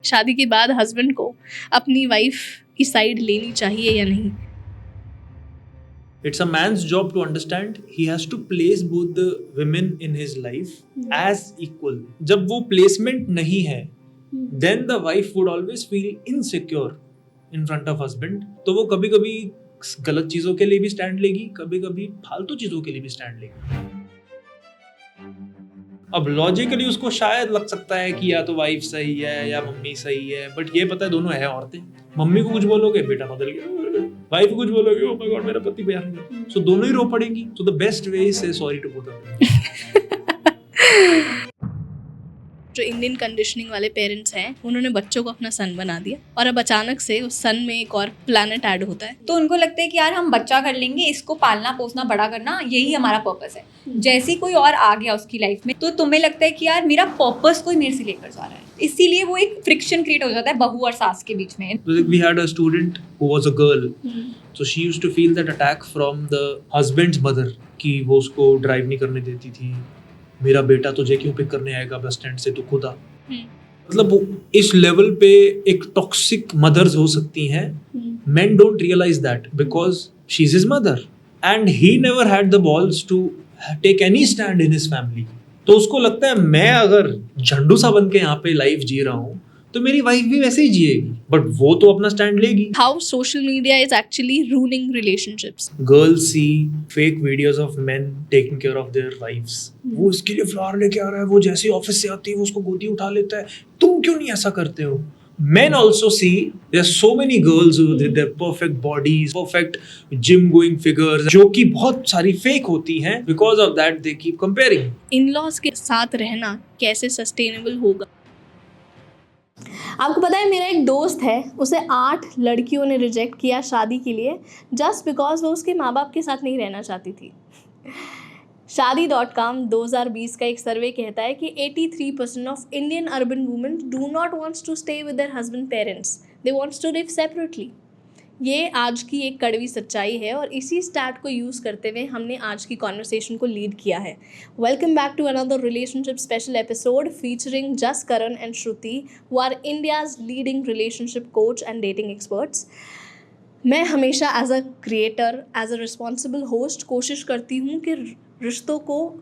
शादी के बाद हस्बैंड को अपनी वाइफ की साइड लेनी चाहिए या नहीं? It's a man's job to understand. He has to place both the women in his life as equal. जब वो placement नहीं है, then the wife would always feel insecure in front of husband. तो वो कभी-कभी गलत चीजों के लिए भी स्टैंड लेगी, कभी-कभी फालतू चीजों के लिए भी स्टैंड लेगी. अब लॉजिकली उसको शायद लग सकता है कि या तो वाइफ सही है या मम्मी सही है, बट ये पता है दोनों है औरतें. मम्मी को कुछ बोलोगे बेटा बदल गया, वाइफ को कुछ बोलोगे ओ माय गॉड मेरा पति प्यार नहीं. सो दोनों ही रो पड़ेंगी. So the best way is say sorry to both of them. जो इंडियन कंडीशनिंग वाले पेरेंट्स हैं उन्होंने बच्चों को अपना सन बना दिया और अब अचानक से उस सन में एक और प्लैनेट ऐड होता है. तो उनको लगता है कि यार हम बच्चा कर लेंगे, इसको पालना पोसना बड़ा करना यही हमारा पर्पस है. जैसे कोई और आ गया उसकी लाइफ में तो तुम्हें लगता है कि यार मेरा पर्पस कोई मेरे से लेकर जा रहा है, इसीलिए वो एक फ्रिक्शन क्रिएट हो जाता है बहू और सास के बीच में. We had a student who was a girl. So she used to feel that attack from the husband's mother कि वो उसको ड्राइव नहीं करने देती थी. मेरा बेटा तुझे क्यों पिक करने आएगा बस स्टैंड से, तू खुद आ. मतलब इस लेवल पे एक टॉक्सिक मदर्स हो सकती हैं. Men don't realize that because she's his mother and he never had the balls to take any stand in his family. तो उसको लगता है मैं अगर झंडू सा बन के यहाँ पे लाइफ जी रहा हूँ तो मेरी वाइफ भी वैसे ही जिएगी, बट वो तो अपना स्टैंड लेगी. How social media is actually ruining relationships. Girls see fake videos of men taking care of their wives. वो इसके लिए फ्लावर लेके आ रहा है, वो जैसे ही ऑफिस से आती है वो उसको गोदी उठा लेता है. तुम क्यों नहीं ऐसा करते हो? Men also see there are so many girls with their perfect bodies, perfect gym going figures, जो कि बहुत सारी फेक होती हैं. Because of that they keep comparing. In-laws के साथ रहना कैसे सस्टेनेबल होगा? आपको पता है मेरा एक दोस्त है, उसे 8 लड़कियों ने रिजेक्ट किया शादी के लिए जस्ट बिकॉज वो उसके माँ बाप के साथ नहीं रहना चाहती थी. Shaadi.com 2020 का एक सर्वे कहता है कि 83% of Indian urban women do not wants to stay with their husband parents, they wants to live separately. ये आज की एक कड़वी सच्चाई है और इसी स्टैट को यूज़ करते हुए हमने आज की कॉन्वर्सेशन को लीड किया है. Welcome back to another relationship special episode featuring just Karan and Shruti, who are India's leading relationship coach and dating experts. मैं हमेशा as a creator, as a responsible host कोशिश करती हूँ कि रिश्तों को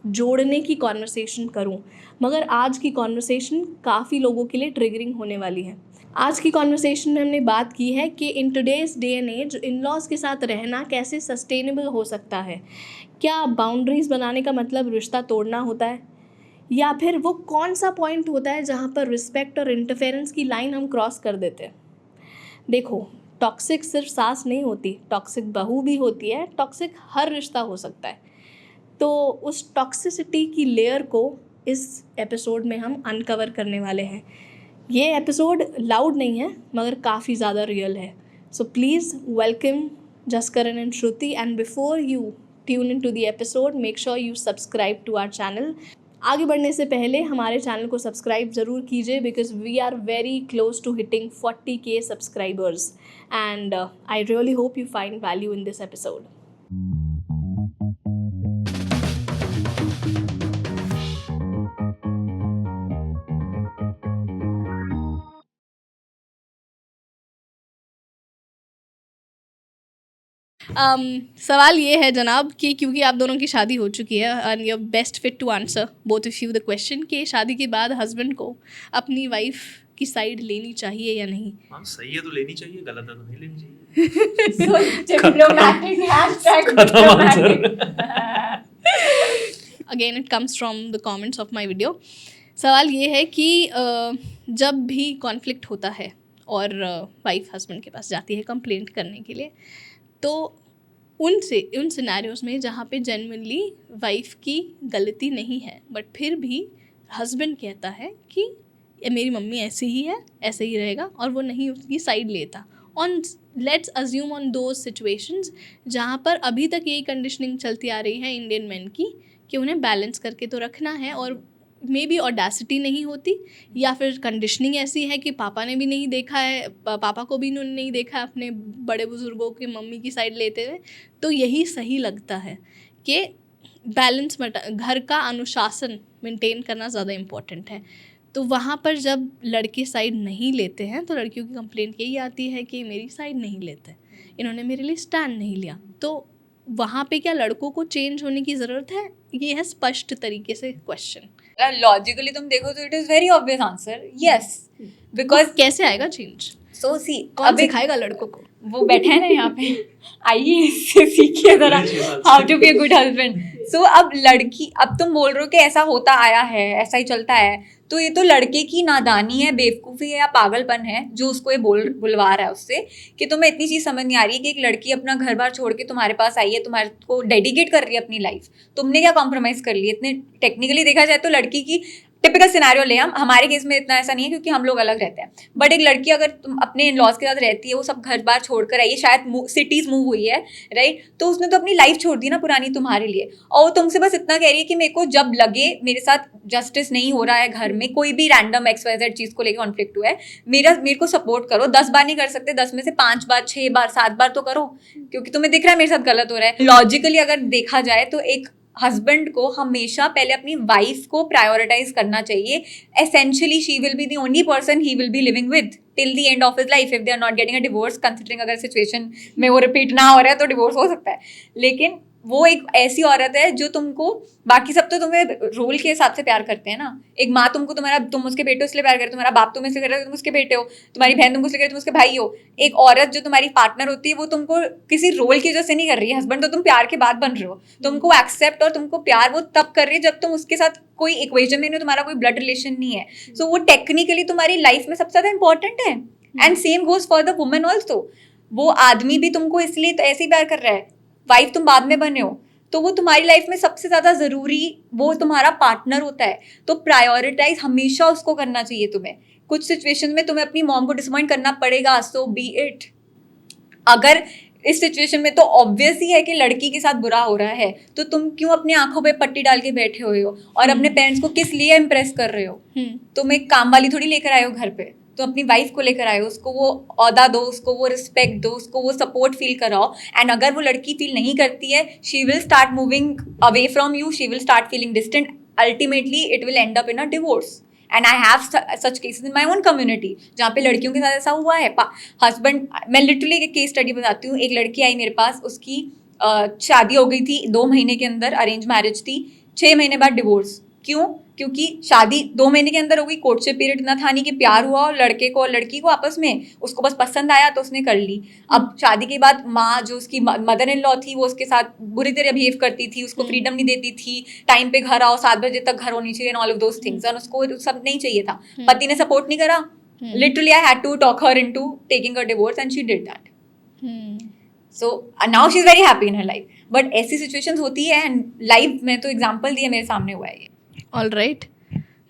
जोड़ने की कॉन्वर्सेशन करूँ, मगर आज की कॉन्वर्सेशन काफ़ी लोगों के लिए ट्रिगरिंग होने वाली है. आज की कॉन्वर्सेशन में हमने बात की है कि in today's day and age in-laws के साथ रहना कैसे सस्टेनेबल हो सकता है. क्या बाउंड्रीज़ बनाने का मतलब रिश्ता तोड़ना होता है, या फिर वो कौन सा पॉइंट होता है जहाँ पर रिस्पेक्ट और इंटरफेरेंस की लाइन हम क्रॉस कर देते हैं. देखो, टॉक्सिक सिर्फ सास नहीं होती, टॉक्सिक बहू भी होती है, टॉक्सिक हर रिश्ता हो सकता है. तो उस टॉक्सिसिटी की लेयर को इस एपिसोड में हम अनकवर करने वाले हैं. ये एपिसोड लाउड नहीं है मगर काफ़ी ज़्यादा रियल है. So please welcome just Karan and Shruti, and before you tune in to the episode make sure you subscribe to our channel. आगे बढ़ने से पहले हमारे चैनल को सब्सक्राइब ज़रूर कीजिए because we are very close to hitting 40K subscribers and I really hope you find value in this episode. सवाल ये है जनाब कि क्योंकि आप दोनों की शादी हो चुकी है and you are best fit to answer both of you the question कि शादी के बाद हस्बैंड को अपनी वाइफ की साइड लेनी चाहिए या नहीं. हाँ सही है तो लेनी चाहिए, गलत है तो नहीं लेनी चाहिए. Again it comes from the comments of my video. सवाल ये है कि जब भी कॉन्फ्लिक्ट होता है और वाइफ हस्बैंड के पास जाती है कंप्लेंट करने के लिए, तो उन सिनेरियोज़ में जहाँ पे जेन्युइनली वाइफ की गलती नहीं है बट फिर भी हस्बैंड कहता है कि ये मेरी मम्मी ऐसे ही है, ऐसे ही रहेगा, और वो नहीं उसकी साइड लेता. On let's assume on those situations जहाँ पर अभी तक यही कंडीशनिंग चलती आ रही है इंडियन मैन की कि उन्हें बैलेंस करके तो रखना है, और मे बी ऑडेसिटी नहीं होती या फिर कंडीशनिंग ऐसी है कि पापा ने भी नहीं देखा है, पापा को भी उन्होंने नहीं देखा है अपने बड़े बुजुर्गों के मम्मी की साइड लेते हुए. तो यही सही लगता है कि बैलेंस घर का अनुशासन मेंटेन करना ज़्यादा इम्पोर्टेंट है. तो वहाँ पर जब लड़के साइड नहीं लेते हैं तो लड़कियों की कंप्लेंट यही आती है कि मेरी साइड नहीं लेते, इन्होंने मेरे लिए स्टैंड नहीं लिया। तो वहाँ पे क्या लड़कों को चेंज होने की ज़रूरत है? ये है स्पष्ट तरीके से क्वेश्चन। लॉजिकली तुम देखो तो it is very obvious answer, yes, because कैसे आएगा चेंज? सो सी कौन सिखाएगा लड़कों को? वो बैठे हैं ना यहाँ पे, आइए इससे सीखिए जरा how to be a good husband. So अब लड़की, अब तुम बोल रहे हो कि ऐसा होता आया है, ऐसा ही चलता है, तो ये तो लड़के की नादानी है, बेवकूफ़ी है या पागलपन है जो उसको ये बुलवा रहा है उससे कि तुम्हें इतनी चीज़ समझ नहीं आ रही है कि एक लड़की अपना घर बार छोड़ के तुम्हारे पास आई है, तुम्हारे को डेडिकेट कर रही है अपनी लाइफ, तुमने क्या कॉम्प्रोमाइज़ कर लिया? इतने टेक्निकली देखा जाए तो लड़की की टिपिकल सिनेरियो ले, हम हमारे केस में इतना ऐसा नहीं है क्योंकि हम लोग अलग रहते हैं, बट एक लड़की अगर तुम अपने इन लॉज के साथ रहती है, वो सब घर बार छोड़कर आई है, शायद सिटीज मूव हुई है, राइट, तो उसने तो अपनी लाइफ छोड़ दी ना पुरानी तुम्हारे लिए, और वो तुमसे बस इतना कह रही है कि मेरे को जब लगे मेरे साथ जस्टिस नहीं हो रहा है घर में, कोई भी रैंडम XYZ चीज़ को लेकर कॉन्फ्लिक्ट हुआ है, मेरे को सपोर्ट करो। 10 बार नहीं कर सकते, 10 में से 5 बार, 6 बार, 7 बार तो करो, क्योंकि तुम्हें दिख रहा है मेरे साथ गलत हो रहा है। लॉजिकली अगर देखा जाए तो एक हस्बैंड को हमेशा पहले अपनी वाइफ को प्रायोरिटाइज करना चाहिए। Essentially she will be the only person he will be living with till the end of his life if they are not getting a divorce, considering अगर सिचुएशन में वो रिपीट ना हो रहा है तो डिवोर्स हो सकता है, लेकिन वो एक ऐसी औरत है जो तुमको, बाकी सब तो तुम्हें रोल के हिसाब से प्यार करते हैं ना, एक माँ तुमको तुम उसके बेटे इसलिए प्यार करते हो, तुम्हारा बाप तुम्हें इसलिए कर रहा है तुम उसके बेटे हो, तुम्हारी बहन तुमको इसलिए कर रही है तुम उसके भाई हो। एक औरत जो तुम्हारी पार्टनर होती है वो तुमको किसी रोल की वजह से नहीं कर रही है, हस्बैंड तो तुम प्यार के बाद बन रहे हो, तुमको एक्सेप्ट और तुमको प्यार वो तब कर रही है जब तुम उसके साथ कोई इक्वेशन में नहीं हो, तुम्हारा कोई ब्लड रिलेशन नहीं है, सो वो टेक्निकली तुम्हारी लाइफ में सबसे ज्यादा इंपॉर्टेंट है। And same goes for the women also, वो आदमी भी तुमको इसलिए तो ऐसे ही प्यार कर रहा है, वाइफ तुम बाद में बने हो, तो वो तुम्हारी लाइफ में सबसे ज़्यादा ज़रूरी वो तुम्हारा पार्टनर होता है, तो प्रायोरिटाइज हमेशा उसको करना चाहिए तुम्हें। कुछ सिचुएशन में तुम्हें अपनी मॉम को डिसअपॉइंट करना पड़ेगा, सो बी इट। अगर इस सिचुएशन में तो ऑब्वियस ही है कि लड़की के साथ बुरा हो रहा है, तो तुम क्यों अपनी आंखों पे पट्टी डाल के बैठे हुए हो और अपने पेरेंट्स को किस लिए इम्प्रेस कर रहे हो? तुम एक काम वाली थोड़ी लेकर आए हो घर पे, तो अपनी वाइफ को लेकर आए हो, उसको वो औहदा दो, उसको वो रिस्पेक्ट दो, उसको वो सपोर्ट फील कराओ। एंड अगर वो लड़की फील नहीं करती है, she will start moving away from you, she will start feeling distant, ultimately it will and up in a divorce. And I have such cases in my own community जहाँ पे लड़कियों के साथ ऐसा हुआ है। हस्बैंड, मैं लिटरली एक केस स्टडी बताती हूँ। एक लड़की आई मेरे पास, उसकी शादी हो गई थी 2 महीने के अंदर, अरेंज मैरिज थी, 6 महीने बाद डिवोर्स। क्यों? क्योंकि शादी 2 महीने के अंदर हो गई, कोर्टशिप पीरियड इतना था नहीं कि प्यार हुआ, और लड़के को और लड़की को आपस में उसको बस पसंद आया तो उसने कर ली। अब शादी के बाद माँ, जो उसकी मदर इन लॉ थी, वो उसके साथ बुरी तरह बिहेव करती थी, उसको फ्रीडम नहीं देती थी, टाइम पे घर आओ, 7 बजे तक घर होनी चाहिए, and all of those things, और उसको सब नहीं चाहिए था। पति ने सपोर्ट नहीं करा, literally I had to talk her into taking a divorce and she did that. So now she is very happy in her life. But ऐसी सिचुएशंस होती है, एंड लाइफ में तो एग्जाम्पल दिए, मेरे सामने हुआ है ये। All right.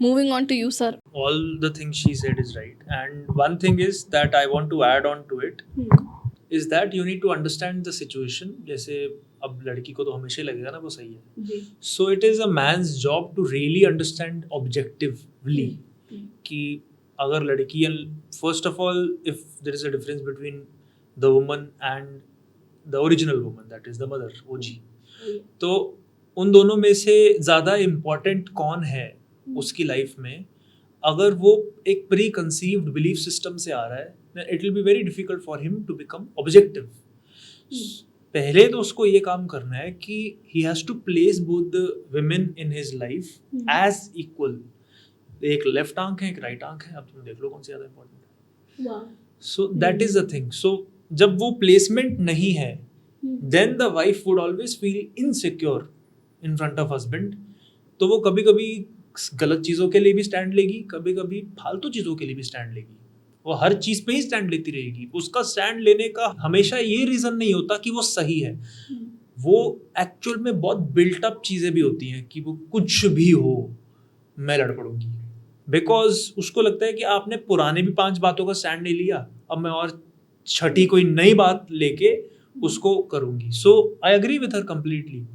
Moving on to you, sir. All the things she said is right, and one thing is that I want to add on to it is that you need to understand the situation. जैसे अब लड़की को तो हमेशा लगेगा ना वो सही है, so it is a man's job to really understand objectively कि अगर लड़की, first of all, if there is a difference between the woman and the original woman, that is the mother, OG, तो उन दोनों में से ज़्यादा इम्पॉर्टेंट कौन है उसकी लाइफ में? अगर वो एक प्री कंसीव्ड बिलीफ सिस्टम से आ रहा है, then it will be very difficult for him to become objective. पहले तो उसको ये काम करना है कि he has to place both the women in his life as equal. एक लेफ्ट आंख है, एक राइट आंख है, अब तुम देख लो कौन सी ज़्यादा इम्पोर्टेंट है। So that is the thing. So जब वो प्लेसमेंट नहीं है, then the wife would always feel insecure in front of husband. तो वो कभी कभी गलत चीज़ों के लिए भी स्टैंड लेगी, कभी कभी फालतू चीज़ों के लिए भी स्टैंड लेगी, वो हर चीज़ पे ही स्टैंड लेती रहेगी। उसका स्टैंड लेने का हमेशा ये रीज़न नहीं होता कि वो सही है, वो एक्चुअल में बहुत बिल्ट अप चीज़ें भी होती हैं कि वो कुछ भी हो मैं लड़ पड़ूंगी, बिकॉज उसको लगता है कि आपने पुराने भी 5 बातों का स्टैंड नहीं लिया, अब मैं और छठी कोई नई बात लेके उसको करूंगी। So I agree with her completely.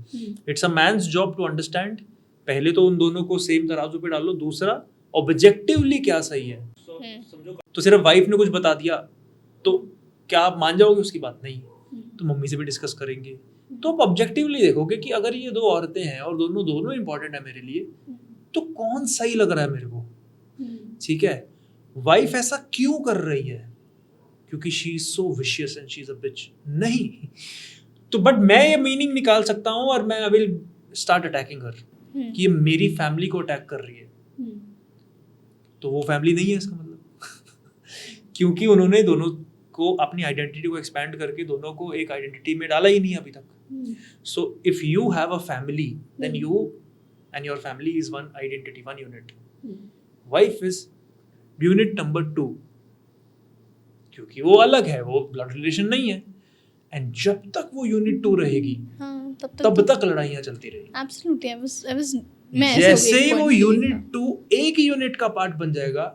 It's a man's job to understand. पहले तो उन दोनों को सेम तराजू पे डालो, दूसरा ऑब्जेक्टिवली क्या सही है। तो सिर्फ वाइफ ने कुछ बता दिया तो क्या आप मान जाओगे उसकी बात? नहीं, तो मम्मी से भी डिस्कस करेंगे। तो आप ऑब्जेक्टिवली देखोगे कि अगर ये 2 औरतें हैं और दोनों इंपॉर्टेंट है मेरे लिए, तो कौन सही लग रहा है मेरे को। ठीक है, वाइफ ऐसा क्यों कर रही है? क्योंकि she is so vicious and she is a bitch. नहीं, तो बट मैं ये मीनिंग निकाल सकता हूँ और मैं आई विल स्टार्ट अटैकिंग हर कि ये मेरी फैमिली को अटैक कर रही है। तो वो फैमिली नहीं है इसका मतलब क्योंकि उन्होंने दोनों को अपनी आइडेंटिटी को एक्सपैंड करके दोनों को एक आइडेंटिटी में डाला ही नहीं अभी तक। So if you have a family, then you and your family is one identity, one unit. Wife is unit number 2, क्योंकि वो अलग है, वो ब्लड रिलेशन नहीं है। एंड जब तक वो यूनिट 2 रहेगी तब तक लड़ाइयाँ चलती रहेगी। Absolutely, I was मैं ऐसे जैसे हो गई ही एक वो point पे यूनिट 2 एक यूनिट का पार्ट बन जाएगा,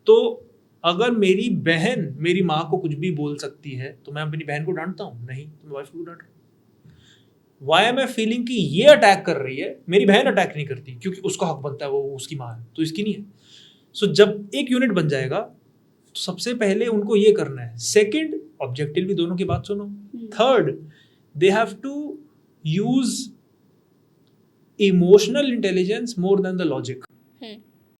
तो अगर मेरी बहन मेरी माँ को कुछ भी बोल सकती है तो मैं अपनी बहन को डांटता हूँ? नहीं, तो मैं वाइफ को डांट रहा हूँ। वाई एम आई फीलिंग कि ये अटैक कर रही है, मेरी बहन अटैक नहीं करती क्योंकि उसका हक बनता है, वो उसकी माँ है तो इसकी नहीं है। सो जब एक यूनिट बन जाएगा तो सबसे पहले उनको ये करना है। सेकंड, ऑब्जेक्टिव भी दोनों की बात सुनो। Third, they have to use emotional intelligence more than the logic.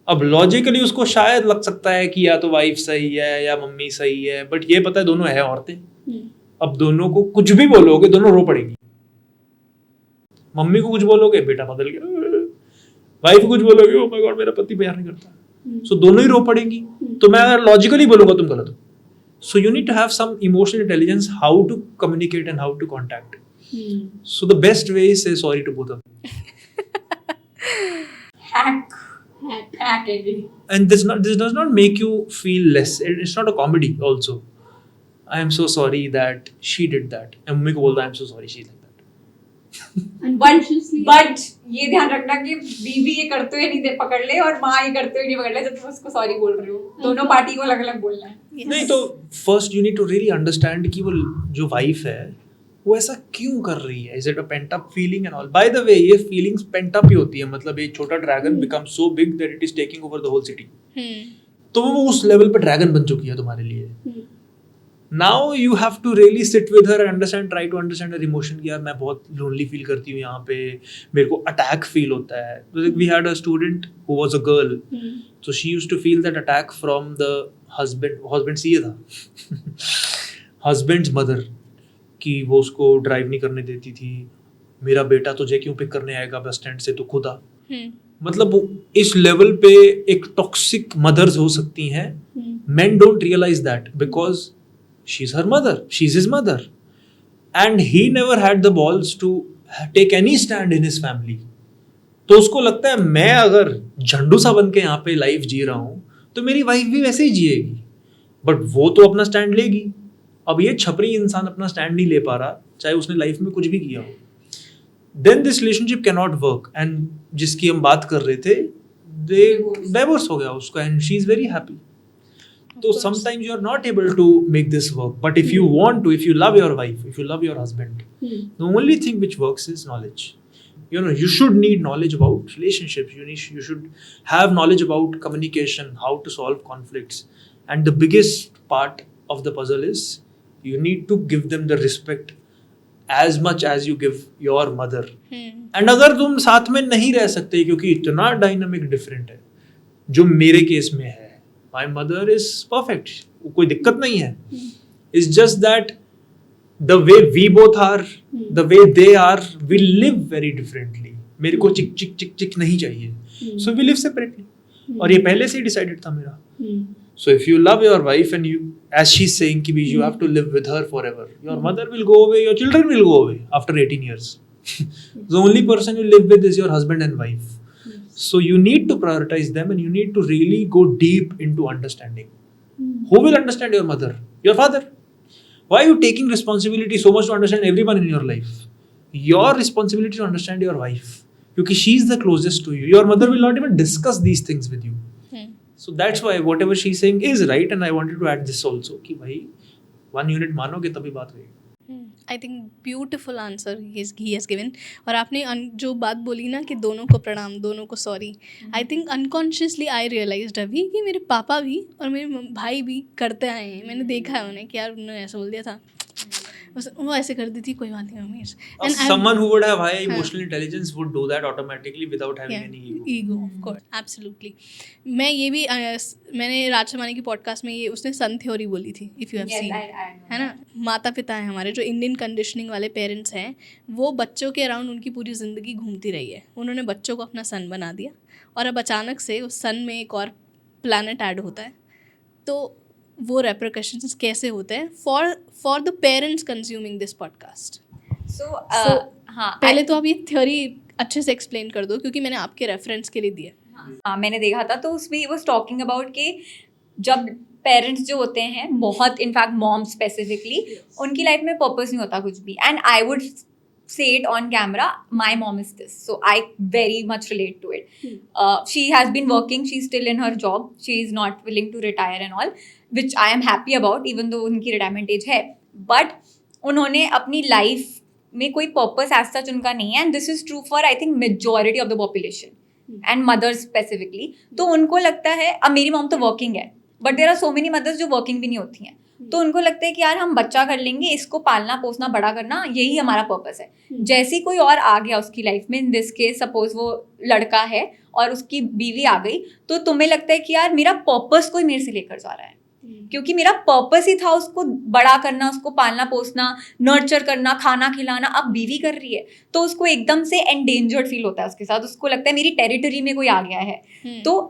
अब लॉजिकली उसको शायद लग सकता है कि या तो वाइफ सही है या मम्मी सही है, बट ये पता है दोनों है औरतें। अब दोनों को कुछ भी बोलोगे दोनों रो पड़ेगी। मम्मी को कुछ बोलोगे बेटा बदल गया, वाइफ को कुछ बोलोगे ओ माय गॉड मेरा पति प्यार नहीं करता। सो दोनों ही रो पड़ेंगी। तो मैं अगर लॉजिकली बोलूंगा तुम गलत हो। So you need to have some emotional intelligence how to communicate and how to contact. So the best way is say sorry to both of you. Hack ending. And this does not make you feel less. It's not a comedy also. I am so sorry that she did that. And mummy को बोलता I am so sorry she's like that. But ये ध्यान रखना कि बीवी ये करते हुए नहीं पकड़ ले और माँ ये करते हुए नहीं पकड़ ले जब तुम उसको सॉरी बोल रहे हो। दोनों पार्टी को अलग अलग बोलना है। नहीं तो first you need to really understand कि वो जो wife है वो ऐसा क्यों कर रही है। Is it a pent up feeling and all? By the way, ये feelings pent up ही होती है। मतलब एक छोटा dragon becomes so big that it is taking over the whole city. तो वो उस लेवल पे ड्रैगन बन चुकी है तुम्हारे लिए। Now you have to really sit with her and understand, try to understand her emotion कि यार मैं बहुत lonely feel करती हूँ यहाँ पे, मेरे को attack feel होता है। We had a student who was a girl, so she used to feel that attack from the husband सी था husband's mother, कि वो उसको ड्राइव नहीं करने देती थी। मेरा बेटा तुझे क्यों पिक करने आएगा बस स्टैंड से, तू खुद आ। मतलब इस लेवल पे एक टॉक्सिक मदर्स हो सकती हैं। men don't realize that because she's her mother, she's his mother, and he never had the balls to take any stand in his family. तो उसको लगता है मैं अगर झंडू सा बन के यहाँ पे लाइफ जी रहा हूँ तो मेरी वाइफ भी वैसे ही जिएगी, बट वो तो अपना स्टैंड लेगी। अब ये छपरी इंसान अपना स्टैंड नहीं ले पा रहा, चाहे उसने लाइफ में कुछ भी किया हो। Then this relationship can not work. And जिसकी हम बात कर रहे थे, डाइवोर्स हो गया उसका, and she is very happy. तो sometimes you are not able to make this work, but if you want to, if you love your wife, if you love your husband, the only thing which works is knowledge. You know, you should need knowledge about relationships. You should have knowledge about communication, how to solve conflicts, and the biggest part of the puzzle is you need to give them the respect as much as you give your mother. And अगर तुम साथ में नहीं रह सकते क्योंकि इतना dynamic different है, जो मेरे केस में है, my mother is perfect, कोई दिक्कत नहीं है। It's just that the way we both are, the way they are, we live very differently. मेरे को चिक चिक चिक चिक नहीं चाहिए, so we live separately. और ये पहले से ही decided था मेरा। So if you love your wife and you, as she's saying कि you have to live with her forever, your mother will go away, your children will go away after 18 years. The only person you live with is your husband and wife. So you need to prioritize them and you need to really go deep into understanding. Who will understand your mother? Your father. Why are you taking responsibility so much to understand everyone in your life? Your responsibility to understand your wife. Because she is the closest to you. Your mother will not even discuss these things with you. So that's why whatever she's saying is right, and I wanted to add this also कि भाई 1 unit मानोगे तभी बात होगी। I think beautiful answer he has given. और आपने जो बात बोली ना कि दोनों को प्रणाम, दोनों को sorry, I think unconsciously I realised अभी कि मेरे पापा भी और मेरे भाई भी करते आए हैं। मैंने देखा है उन्हें कि यार उन्होंने ऐसा बोल दिया था, वो ऐसे करती थी, कोई बात नहीं mummy. Someone who would have high हाँ. emotional intelligence would do that automatically without having any ego. Ego of course, absolutely. मैं ये भी मैंने राज शर्मानी की पॉडकास्ट में ये उसने सन थ्योरी बोली थी, इफ़ यू हैव सीन, है ना। माता पिता हैं हमारे जो इंडियन कंडीशनिंग वाले पेरेंट्स हैं, वो बच्चों के अराउंड उनकी पूरी ज़िंदगी घूमती रही है। उन्होंने बच्चों को अपना सन बना दिया और अब अचानक से उस सन में एक और प्लैनेट ऐड होता है, तो वो रेपरकशंस कैसे होते हैं for the parents consuming this podcast. हाँ, पहले तो आप ये थ्योरी अच्छे से एक्सप्लेन कर दो, क्योंकि मैंने आपके रेफरेंस के लिए दिया। हाँ, मैंने देखा था, तो उसमें वो टॉकिंग अबाउट कि जब पेरेंट्स जो होते हैं बहुत, इनफैक्ट मॉम स्पेसिफिकली, उनकी लाइफ में पर्पस नहीं होता कुछ भी। And I would say it on camera, my mom is this, so I very much relate to it. She has been working, she's still in her job, she is not willing to retire and all, which I am happy about, even though उनकी retirement age है, but उन्होंने अपनी life में कोई purpose as such उनका नहीं है, and this is true for I think majority of the population and mothers specifically. तो उनको लगता है, अब मेरी mom तो working है, but there are so many mothers जो working भी नहीं होती हैं, तो उनको लगता है कि यार हम बच्चा कर लेंगे, इसको पालना पोसना बड़ा करना यही हमारा पर्पस है। जैसे कोई और आ गया उसकी लाइफ में, इन दिस केस सपोज वो लड़का है और उसकी बीवी आ गई, तो तुम्हें लगता है कि यार मेरा पर्पस कोई मेरे से लेकर जा रहा है, क्योंकि मेरा पर्पस ही था उसको बड़ा करना, उसको पालना पोसना, नर्चर करना, खाना खिलाना। अब बीवी कर रही है तो उसको एकदम से एंडेंजर्ड फील होता है उसके साथ, उसको लगता है मेरी टेरिटरी में कोई आ गया है, तो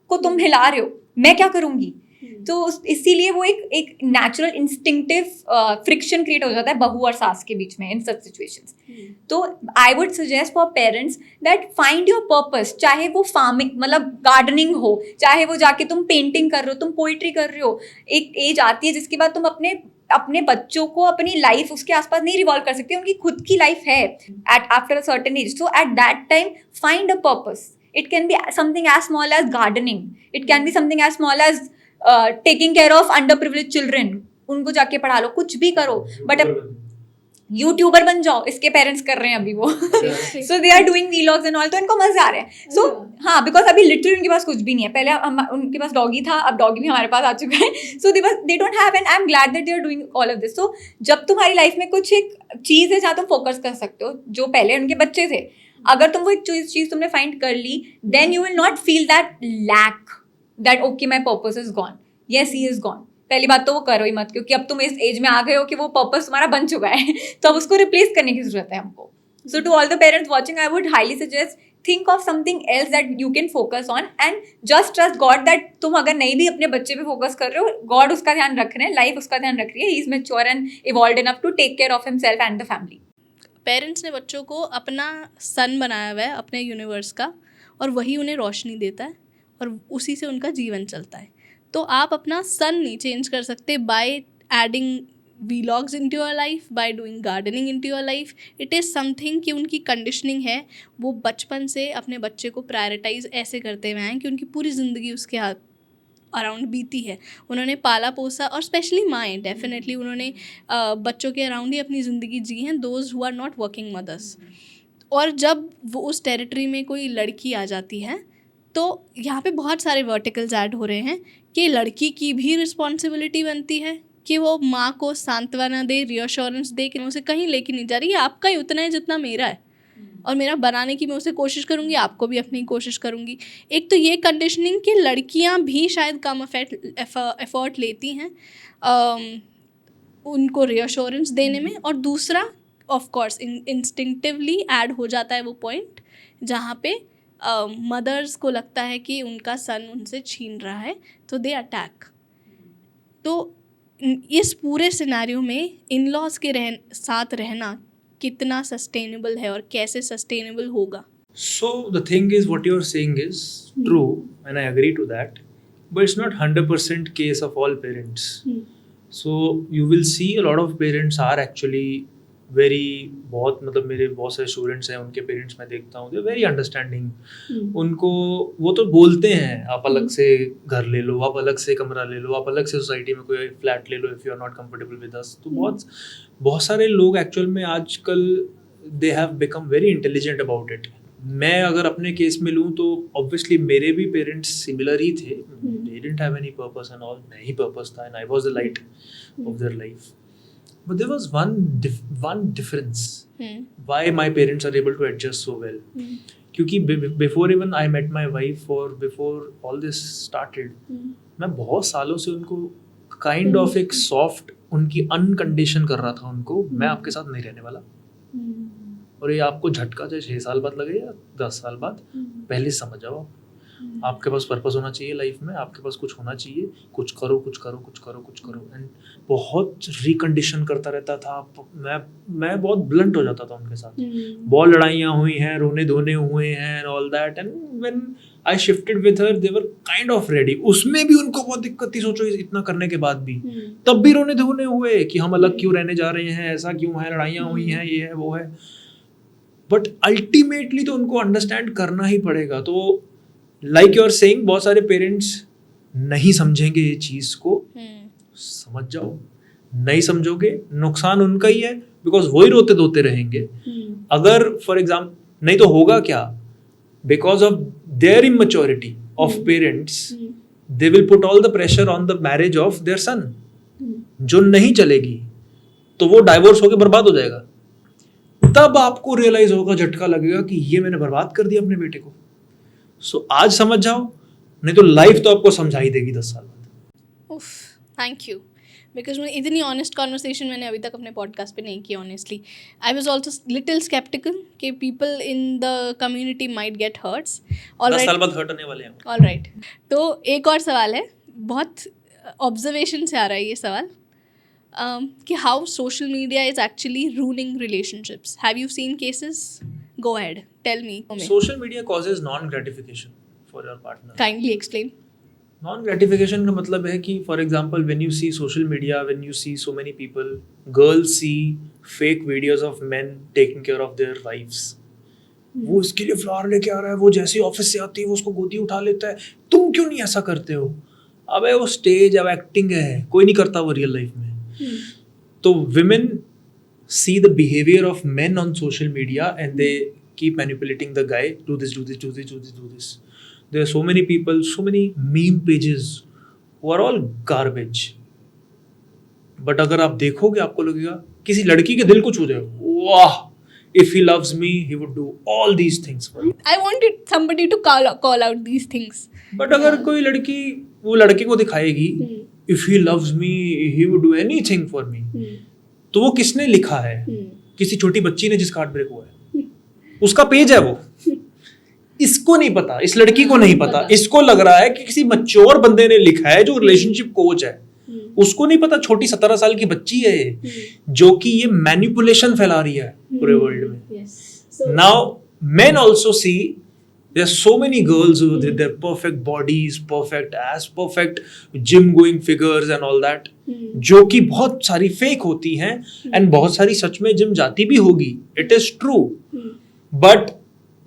को तुम हिला रहे हो, मैं क्या करूँगी। तो इसीलिए वो एक नेचुरल इंस्टिंक्टिव फ्रिक्शन क्रिएट हो जाता है बहू और सास के बीच में इन सच सिचुएशंस। तो I would suggest for parents that find your purpose, चाहे वो फार्मिंग मतलब गार्डनिंग हो, चाहे वो जाके तुम पेंटिंग कर रहे हो, तुम पोइट्री कर रहे हो। एक एज आती है जिसके बाद तुम अपने बच्चों को अपनी लाइफ उसके आसपास नहीं रिवॉल्व कर सकते, उनकी खुद की लाइफ है at after a certain age. So at that time find a purpose. It can be something as small as gardening, it can be something as small as taking care of under privilege children, उनको जाके पढ़ा लो, कुछ भी करो, but YouTuber बन जाओ। इसके parents कर रहे हैं अभी वो, so they are doing vlogs and all, तो इनको मजा आ रहा है। सो हाँ, बिकॉज अभी लिटरली उनके पास कुछ भी नहीं है। पहले उनके पास डॉगी था, अब डॉगी भी हमारे पास आ चुका है। So they don't have, and I am glad that they are doing all of this. So जब तुम्हारी लाइफ में कुछ एक चीज़ है जहाँ तुम फोकस कर सकते हो, जो पहले उनके बच्चे थे, अगर तुम वो एक चीज़ तुमने फाइंड कर ली, then you will not feel that lack, that okay my purpose is gone, yes he is gone. पहली बात तो वो करो ही मत, क्योंकि अब तुम इस एज में आ गए हो कि वो पर्पस तुम्हारा बन चुका है, तो अब उसको रिप्लेस करने की जरूरत है हमको। So to all the parents watching, I would highly suggest think of something else that you can focus on, and just trust God that तुम अगर नहीं भी अपने बच्चे पे फोकस कर रहे हो, गॉड उसका ध्यान रख रहे हैं, लाइफ उसका ध्यान रख रही है, he is mature and evolved enough to take care of himself and the family. Parents ने बच्चों को अपना सन बनाया हुआ है अपने यूनिवर्स का, और वही उन्हें रोशनी देता है और उसी से उनका जीवन चलता है। तो आप अपना सन नहीं चेंज कर सकते by adding vlogs into your life, by doing gardening into your life. It is something कि उनकी कंडीशनिंग है, वो बचपन से अपने बच्चे को प्रायोरिटाइज ऐसे करते हुए हैं कि उनकी पूरी ज़िंदगी उसके अराउंड बीती है। उन्होंने पाला पोसा, और स्पेशली माएँ डेफिनेटली उन्होंने बच्चों के अराउंड ही अपनी ज़िंदगी जी हैं, those who are not working mothers. और जब वो उस टेरिटरी में कोई लड़की आ जाती है, तो यहाँ पे बहुत सारे वर्टिकल्स ऐड हो रहे हैं कि लड़की की भी रिस्पॉन्सिबिलिटी बनती है कि वो माँ को सांत्वना दे, रियश्योरेंस दे कि मैं उसे कहीं लेके नहीं जा रही, ये आपका ही उतना है जितना मेरा है, और मेरा बनाने की मैं उसे कोशिश करूँगी, आपको भी अपनी कोशिश करूँगी। एक तो ये कंडीशनिंग कि लड़कियाँ भी शायद कम एफर्ट लेती हैं उनको रियश्योरेंस देने में, और दूसरा ऑफ कोर्स इंस्टिंक्टिवली ऐड हो जाता है वो पॉइंट जहाँ पे मदर्स को लगता है कि उनका सन उनसे छीन रहा है, तो दे अटैक। तो इस पूरे सिनेरियो में इन लॉज के साथ रहना कितना सस्टेनेबल है और कैसे सस्टेनेबल होगा? So the thing is, what you're saying is true, and I agree to that, but it's not 100% case of all parents. So you will see a lot of parents are actually बहुत मतलब मेरे बहुत सारे students हैं, उनके parents मैं देखता हूँ, दे वेरी अंडरस्टैंडिंग। उनको वो तो बोलते हैं आप अलग से घर ले लो, आप अलग से कमरा ले लो, आप अलग से सोसाइटी में कोई फ्लैट ले लो if you are not comfortable with us. तो बहुत सारे लोग एक्चुअल में आजकल they have become very intelligent about it. मैं अगर अपने केस में लूँ तो ऑब्वियसली मेरे भी पेरेंट्स सिमिलर ही थे, they didn't have any purpose and all, मैं ही पर्पस था, and I was the light of their life. But there was one difference why my parents are able to adjust so well. क्योंकि before even I met my wife or before all this started, मैं बहुत सालों से उनको kind of एक soft उनकी अनकंडीशन कर रहा था उनको, मैं आपके साथ नहीं रहने वाला, और ये आपको झटका चाहे 6 साल बाद लगे या 10 साल बाद, पहले समझ जाओ आपके पास पर्पस होना चाहिए लाइफ में, आपके पास कुछ होना चाहिए, कुछ करो कुछ करो कुछ करो कुछ करो. एंड बहुत रिकंडीशन करता रहता था मैं बहुत ब्लंट हो जाता था उनके साथ. बहुत लड़ाइयाँ हुई हैं, रोने धोने हुए हैं and all that. And when I shifted with her they were kind of ready. उसमें भी उनको बहुत दिक्कत थी, सोचो इतना करने के बाद भी तब भी रोने धोने हुए कि हम अलग क्यों रहने जा रहे हैं, ऐसा क्यों है, लड़ाइयाँ हुई हैं, ये है वो है. बट अल्टीमेटली तो उनको अंडरस्टैंड करना ही पड़ेगा. तो लाइक यू आर सेइंग, बहुत सारे पेरेंट्स नहीं समझेंगे ये चीज को. समझ जाओ, नहीं समझोगे नुकसान उनका ही है, बिकॉज वही रोते धोते रहेंगे. अगर फॉर एग्जाम्पल, नहीं तो होगा क्या, because of their immaturity of parents they will put all the pressure on the marriage of their son. जो नहीं चलेगी तो वो डाइवोर्स होकर बर्बाद हो जाएगा. तब आपको रियलाइज होगा, झटका लगेगा कि ये मैंने बर्बाद कर दिया अपने बेटे को. सो आज समझ जाओ, नहीं तो लाइफ तो आपको समझा ही देगी 10 साल बाद. उफ, थैंक यू. बिकॉज मैं इतनी ऑनेस्ट कॉन्वर्सेशन मैंने अभी तक अपने पॉडकास्ट पे नहीं की. Honestly I was also little skeptical कि people in the community might get hurts. 10 साल बाद हर्ट होने वाले हैं. All right. तो एक और सवाल है, बहुत ऑब्जर्वेशन से आ रहा है ये सवाल, कि how social media is actually ruining relationships. Have you seen cases? Go ahead, tell me. Social media causes non-gratification for your partner. Kindly explain. Non-gratification का मतलब है कि for example when you see social media, when you see so many people, girls see fake videos of men taking care of their wives. वो इसके लिए flower लेके आ रहा है, वो जैसे ऑफिस से आती है वो उसको गोदी उठा लेता है. तुम क्यों नहीं ऐसा करते हो? अबे वो स्टेज, अब एक्टिंग है, कोई नहीं करता वो रियल लाइफ में. तो women see the behavior of men on social media and they keep manipulating the guy, do this, do this, do this, do this, do this. There are so many people, so many meme pages who are all garbage. But अगर आप देखोगे आपको लगेगा किसी लड़की के दिल को छू जाएगा, वाह, if he loves me he would do all these things for me. I wanted somebody to call out these things. But अगर कोई लड़की वो लड़के को दिखाएगी, if he loves me he would do anything for me, तो वो किसने लिखा है? किसी छोटी बच्ची ने जिसका हार्ट ब्रेक हुआ है, उसका पेज है वो. इसको नहीं पता, इस लड़की को नहीं पता, इसको लग रहा है कि किसी मैच्योर बंदे ने लिखा है जो रिलेशनशिप कोच है. उसको नहीं पता छोटी 17 साल की बच्ची है जो कि ये मैनिपुलेशन फैला रही है पूरे वर्ल्ड में. Now main also see there are so many girls with their perfect bodies, perfect ass, perfect gym going figures and all that, जो कि बहुत सारी फेक होती हैं and बहुत सारी सच में जिम जाती भी होगी. It is true, but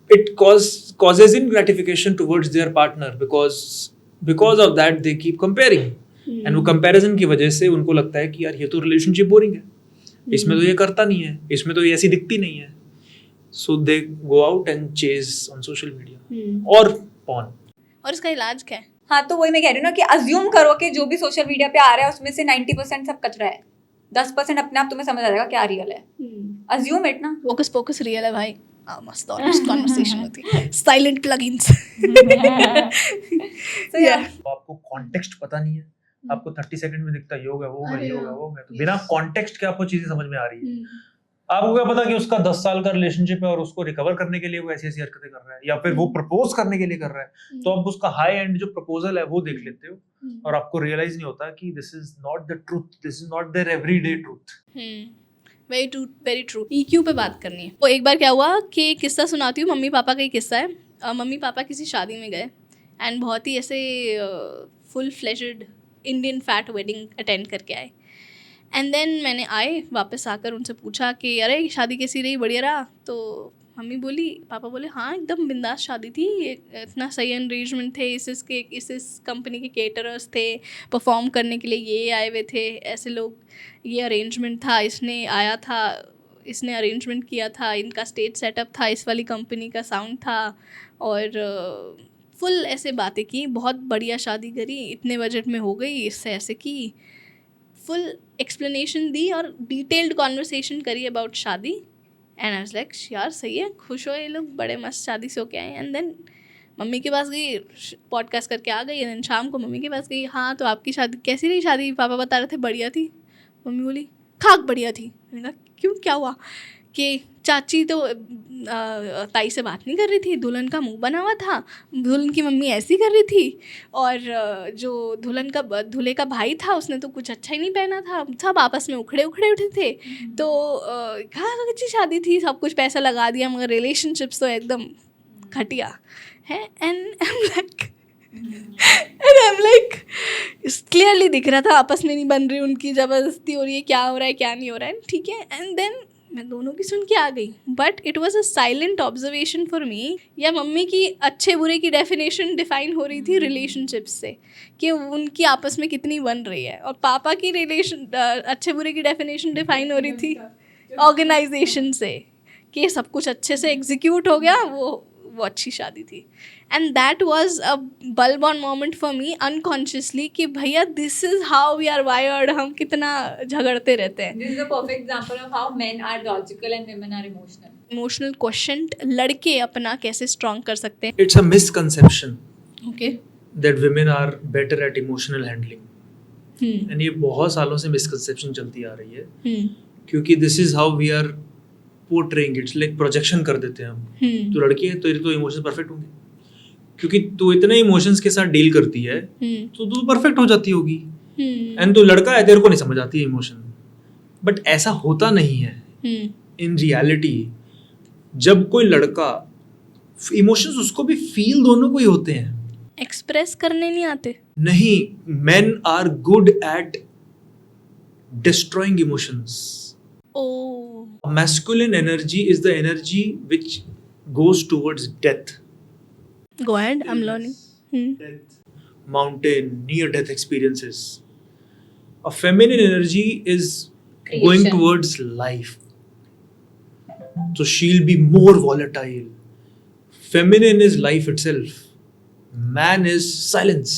it causes ingratification towards their partner because of that they keep comparing, and वो comparison की वजह से उनको लगता है कि यार ये तो relationship boring है, इसमें तो ये करता नहीं है, इसमें तो ये ऐसी दिखती नहीं है. So they go out and chase on social media or porn. और इसका इलाज क्या है? हाँ, तो वही मैं कह रही हूँ ना कि अज्यूम करो कि जो भी सोशल मीडिया पे आ रहा है उसमें से 90% सब कचरा है, 10% अपने आप तुम्हें समझ आ जाएगा क्या रियल है. अज्यूम इट ना. फोकस फोकस रियल है भाई. मस्त ऑनेस्ट कॉन्वर्सेशन होती है. Silent plugins. So yeah. आपको कॉन्टेक्स्ट पता नहीं है, आपको 30 सेकंड में दिखता है योग है, वो है, योग है, वो है, तो बिना कॉन्टेक्स्ट के आपको चीजें समझ में आ रही है. आपको क्या पता कि उसका 10 साल का रिलेशनशिप है और उसको रिकवर करने के लिए वो ऐसी ऐसी हरकतें कर रहा है, या फिर वो प्रपोज करने के लिए कर रहा है, तो आप उसका हाई एंड जो प्रपोजल है वो देख लेते हो और आपको रियलाइज नहीं होता कि this is not the truth, this is not there everyday truth. Very true. EQ पे बात करनी है. वो एक बार क्या हुआ कि किस्सा सुनाती हूँ, मम्मी पापा का ही किस्सा है. मम्मी पापा किसी शादी में गए एंड बहुत ही ऐसे full fledged Indian fat wedding attend करके आए. एंड देन मैंने आए वापस आकर उनसे पूछा कि अरे शादी कैसी रही, बढ़िया रहा? तो मम्मी बोली, पापा बोले हाँ एकदम बिंदास शादी थी, इतना सही अरेंजमेंट थे, इस कंपनी के केटरर्स थे, परफॉर्म करने के लिए ये आए हुए थे, ऐसे लोग, ये अरेंजमेंट था, इसने आया था, इसने अरेंजमेंट किया था, इनका स्टेज सेटअप था, इस वाली कंपनी का साउंड था, और फुल ऐसे बातें की, बहुत बढ़िया शादी करी, इतने बजट में हो गई, इससे ऐसे की, फुल एक्सप्लेनेशन दी और डिटेल्ड कॉन्वर्सेशन करी अबाउट शादी. एंड आई वाज लाइक यार सही है, खुश हो ये लोग, बड़े मस्त शादी से होके आए. एंड देन मम्मी के पास गई, पॉडकास्ट करके आ गई. एंड शाम को मम्मी के पास गई, हाँ तो आपकी शादी कैसी रही शादी? पापा बता रहे थे बढ़िया थी. मम्मी बोली खाक बढ़िया थी. मैंने कहा क्यों, क्या हुआ? कि चाची तो ताई से बात नहीं कर रही थी, दुल्हन का मुंह बना हुआ था, दुल्हन की मम्मी ऐसी कर रही थी, और जो दूल्हे का भाई था उसने तो कुछ अच्छा ही नहीं पहना था, सब आपस में उखड़े उठे थे. तो कहाँ अच्छी शादी थी, सब कुछ पैसा लगा दिया, मगर रिलेशनशिप्स तो एकदम घटिया है. And I am like clearly दिख रहा था आपस में नहीं बन रही, उनकी ज़बरदस्ती हो रही है, क्या हो रहा है क्या नहीं हो रहा है. ठीक है. एंड देन मैं दोनों की सुन के आ गई, but it was a silent observation for me. या मम्मी की अच्छे बुरे की डेफिनेशन डिफाइन हो रही थी रिलेशनशिप्स से, कि उनकी आपस में कितनी बन रही है, और पापा की रिलेशन अच्छे बुरे की डेफिनेशन डिफाइन हो रही थी ऑर्गेनाइजेशन से, कि सब कुछ अच्छे से एग्जीक्यूट हो गया, वो अच्छी शादी थी. And that was a bulb on moment for me unconsciously, कि भैया this is how we are wired, हम कितना झगड़ते रहते हैं. This is a perfect example of how men are logical and women are emotional. Emotional question लड़के अपना कैसे स्ट्रॉन्ग कर सकते हैं. It's a misconception okay. that women are better at emotional handling. And ये बहुत सालों से misconception चलती आ रही है, क्योंकि this is how we are portraying it. Like projection कर देते हैं हम. तो लड़की है तो तो इमोशंस परफेक्ट होंगे, क्योंकि तू इतने इमोशंस के साथ डील करती है तो तू परफेक्ट हो जाती होगी. एंड तू लड़का है, तेरे को नहीं समझ आती इमोशन. बट ऐसा होता नहीं है. इन रियलिटी जब कोई लड़का, इमोशंस उसको भी फील दोनों को ही होते हैं, एक्सप्रेस करने नहीं आते. नहीं. men are good at destroying emotions. Oh. Masculine energy is the energy which goes towards death. Go ahead, I'm learning. Death, mountain, near-death experiences. A feminine energy is going Creation. towards life. So she'll be more volatile. Feminine is life itself. Man is silence.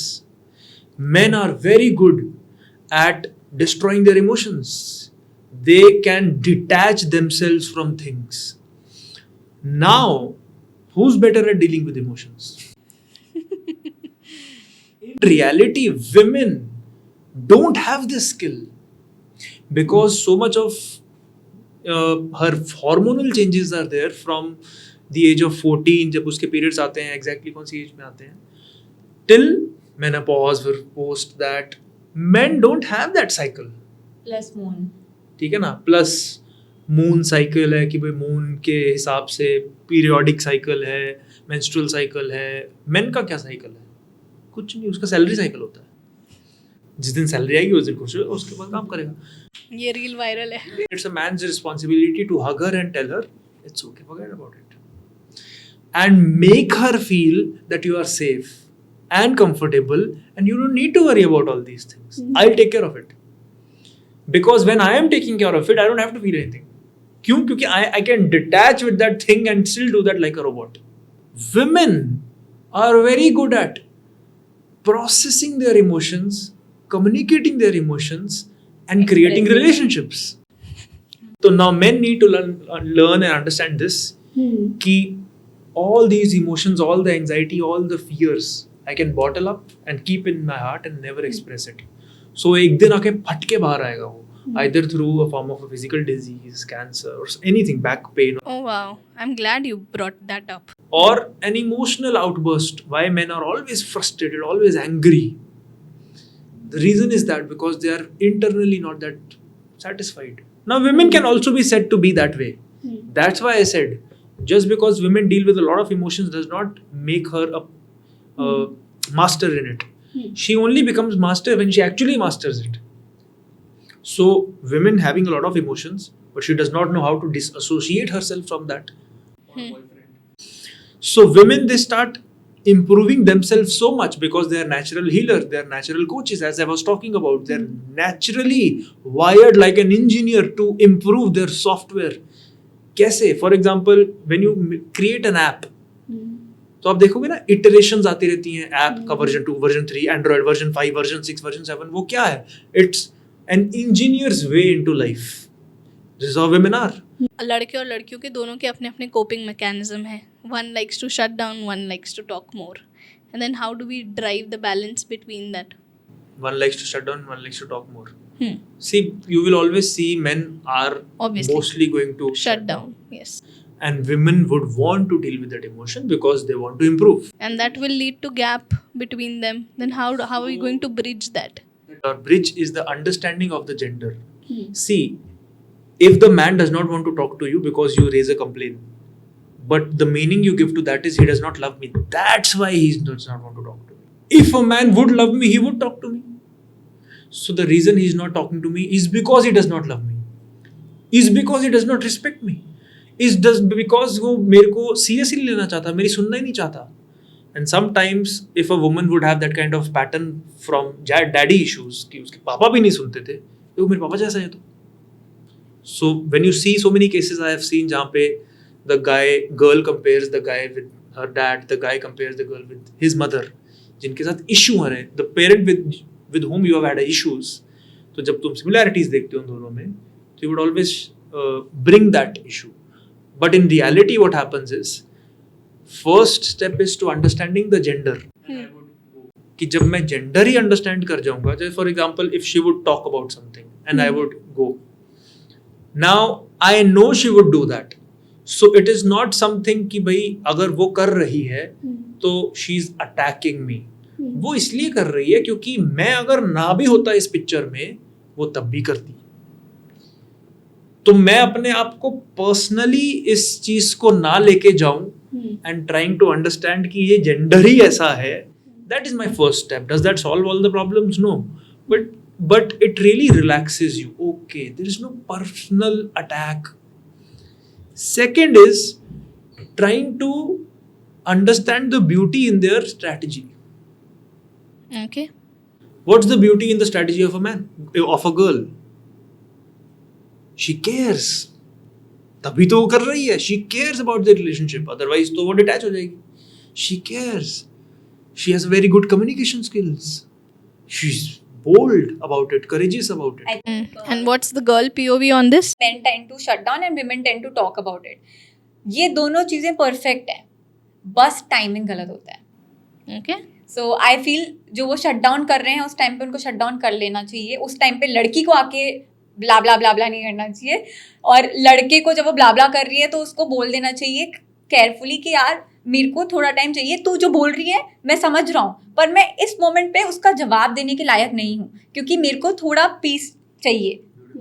Men are very good at destroying their emotions. They can detach themselves from things. Now, who's better at dealing with emotions? In reality, women don't have this skill, because so much of her hormonal changes are there from the age of 14, जब उसके periods आते हैं, exactly कौन सी age में आते हैं, till menopause or post that. Men don't have that cycle. Plus moon. ठीक है ना. प्लस मून साइकिल है, कि भाई मून के हिसाब से पीरियोडिक साइकिल है, मेंस्ट्रुअल साइकिल है. मेन का क्या साइकिल है? कुछ नहीं, उसका सैलरी साइकिल होता है. जिस दिन सैलरी आएगी उस दिन खुश होगा, उसके बाद काम करेगा. ये रील वायरल है. It's a man's responsibility to hug her and tell her it's okay, forget about it, and make her feel that you are safe and comfortable and you don't need to worry about all these things. I'll take care of it. Because when I am taking care of it, I don't have to feel anything. क्यों? क्योंकि I can detach with that thing and still do that like a robot. Women are very good at processing their emotions, communicating their emotions, and creating relationships. So now men need to learn and understand this. कि all these emotions, all the anxiety, all the fears, I can bottle up and keep in my heart and never express it. So एक दिन आके फट के बाहर आएगा वो, either through a form of a physical disease, cancer, or anything, back pain. Oh wow, I'm glad you brought that up. Or an emotional outburst. Why men are always frustrated, always angry? The reason is that because they are internally not that satisfied. Now women can also be said to be that way. That's why I said, just because women deal with a lot of emotions does not make her a master in it. She only becomes master when she actually masters it. So women having a lot of emotions, but she does not know how to disassociate herself from that. So women, they start improving themselves so much because they are natural healers, they are natural coaches, as I was talking about. They're naturally wired like an engineer to improve their software. कैसे? For example, when you create an app, तो आप देखोगे ना, iterations आती रहती हैं app का, version 2, version 3, Android version 5, version 6, version 7. वो क्या है? It's an engineer's way into life. This is how women are. लड़के और लड़कियों के दोनों के अपने अपने कोपिंग मैकेनिज्म है. One likes to shut down, one likes to talk more. And then how do we drive the balance between that? One likes to shut down, one likes to talk more. Hmm. See, you will always see men are Obviously. mostly going to Shut down. Yes. and women would want to deal with that emotion because they want to improve. And that will lead to gap between them. Then how are we going to bridge that? Our bridge is the understanding of the gender. See, if the man does not want to talk to you because you raise a complaint, but the meaning you give to that is he does not love me, that's why he does not want to talk to me. If a man would love me, he would talk to me. So the reason he is not talking to me is because he does not love me, is because he does not respect me, is just because वो मेरे को seriously लेना चाहता, मेरी सुनना ही नहीं चाहता. And sometimes if a woman would have that kind of pattern from daddy issues कि उसके पापा भी नहीं सुनते थे, तो मेरे पापा जैसा है तो. So when you see so many cases I have seen जहाँ पे the girl compares the guy with her dad, the guy compares the girl with his mother, जिनके साथ issue आ रहे हैं, the parent with whom you have had issues, तो जब तुम similarities देखते हो दोनों में, तो you would always bring that issue. But in reality what happens is, first step is to understanding the gender. कि जब मैं gender ही understand कर जाऊंगा, जैसे for example if she would talk about something and I would go, now I know she would do that. So it is not something कि भाई अगर वो कर रही है तो she is attacking me. वो इसलिए कर रही है क्योंकि मैं अगर ना भी होता इस पिक्चर में वो तब भी करती. तो मैं अपने आप को पर्सनली इस चीज को ना लेके जाऊं एंड ट्राइंग टू अंडरस्टैंड कि ये जेंडर ही ऐसा है, that is my first step. Does that solve all the problems? No, but it really relaxes you. Okay, there is no personal attack. Second is trying to understand the beauty in their strategy. Okay. What's the beauty in the strategy of a man, of a girl? She cares. तभी तो वो कर रही है. She cares about the relationship. Otherwise तो वो detach हो जाएगी. She cares. She has very good communication skills. She's bold about it, courageous about it. And what's the girl POV on this? Men tend to shut down and women tend to talk about it. ये दोनों चीजें perfect है, बस timing गलत होता है. Okay. So I feel जो वो शट डाउन कर रहे हैं उस टाइम पे उनको शट डाउन कर लेना चाहिए. उस टाइम पे लड़की को आके ब्ला ब्ला ब्ला ब्ला नहीं करना चाहिए, और लड़के को जब वो ब्ला ब्ला कर रही है तो उसको बोल देना चाहिए केयरफुली कि यार मेरे को थोड़ा टाइम चाहिए, तू जो बोल रही है मैं समझ रहा हूँ, पर मैं इस मोमेंट पे उसका जवाब देने के लायक नहीं हूँ क्योंकि मेरे को थोड़ा पीस चाहिए.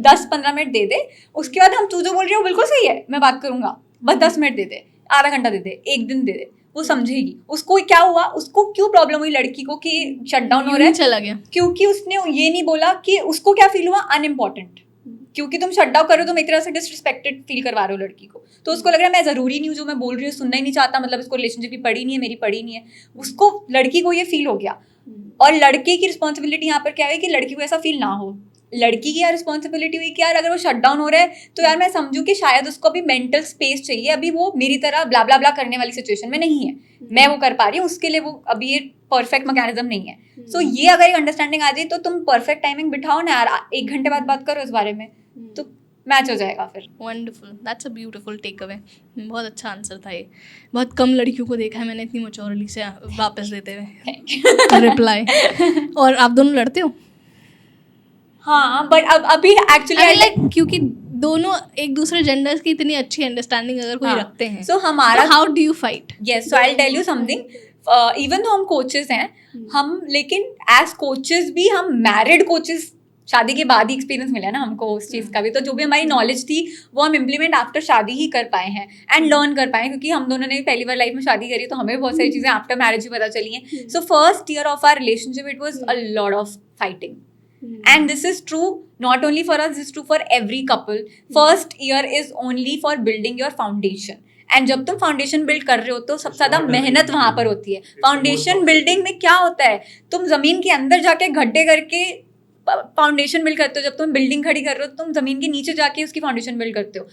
10-15 मिनट दे दे, उसके बाद हम तू जो बोल रही हो बिल्कुल सही है, मैं बात करूँगा, बस 10 मिनट दे दे, आधा घंटा दे दे, एक दिन दे दे, वो समझेगी. उसको क्या हुआ, उसको क्यों प्रॉब्लम हुई लड़की को कि शट डाउन हो रहा है, चला गया क्योंकि उसने ये नहीं बोला कि उसको क्या फील हुआ, अनइम्पॉर्टेंट. क्योंकि तुम शट डाउन कर रहे हो, तुम एक तरह से डिसरिस्पेक्टेड फील करवा रहे हो लड़की को, तो उसको लग रहा है मैं जरूरी नहीं हूँ, जो मैं बोल रही हूँ सुनना ही नहीं चाहता, मतलब इसको रिलेशनशिप की पड़ी नहीं है, मेरी पड़ी नहीं है. उसको, लड़की को ये फील हो गया. और लड़के की रिस्पॉन्सिबिलिटी यहाँ पर क्या है कि लड़की को ऐसा फील ना हो. लड़की की यार रिस्पॉन्सिबिलिटी हुई कि यार अगर वो शट डाउन हो रहा है तो यार मैं समझूं कि शायद उसको अभी मेंटल स्पेस चाहिए, अभी वो मेरी तरह ब्ला ब्ला ब्ला करने वाली सिचुएशन में नहीं है, मैं वो कर पा रही हूँ, उसके लिए वो अभी ये परफेक्ट मैकेनिज्म नहीं है. सो ये अगर एक अंडरस्टैंडिंग आ जाए तो तुम परफेक्ट टाइमिंग बिठाओ ना यार, 1 घंटे बाद बात करो इस बारे में, तो मैच हो जाएगा फिर. Wonderful, that's a beautiful take away. बहुत अच्छा आंसर था ये. बहुत कम लड़कियों को देखा है मैंने इतनी मैच्योरली से वापस देते हुए रिप्लाई. और आप दोनों लड़ते हो? हाँ, बट अब अभी एक्चुअली लाइक क्योंकि दोनों एक दूसरे जेंडर्स की इतनी अच्छी अंडरस्टैंडिंग अगर कोई रखते हैं, सो हमारा how do you fight? Yes, so I tell you something. Even तो हम कोचेस हैं, हम, लेकिन एज कोचेस भी हम मैरिड कोचेस, शादी के बाद ही एक्सपीरियंस मिला ना हमको उस चीज़ का भी, तो जो भी हमारी नॉलेज थी वो हम इम्प्लीमेंट आफ्टर शादी ही कर पाए हैं एंड लर्न कर पाए, क्योंकि हम दोनों ने पहली बार लाइफ में शादी करी तो हमें बहुत सारी चीज़ें आफ्टर मैरिज भी पता चली हैं. So first year of our relationship it was a lot of fighting. And this is true not only for us, this is true for every couple. First year is only for building your foundation. And जब तुम foundation build कर रहे हो तो सबसे ज़्यादा मेहनत वहाँ पर होती है. फाउंडेशन बिल्डिंग में क्या होता है, तुम ज़मीन के अंदर जाके गड्ढे करके फाउंडेशन बिल्ड करते हो. जब तुम बिल्डिंग खड़ी कर रहे हो तुम ज़मीन के नीचे जाके उसकी फाउंडेशन बिल्ड करते हो.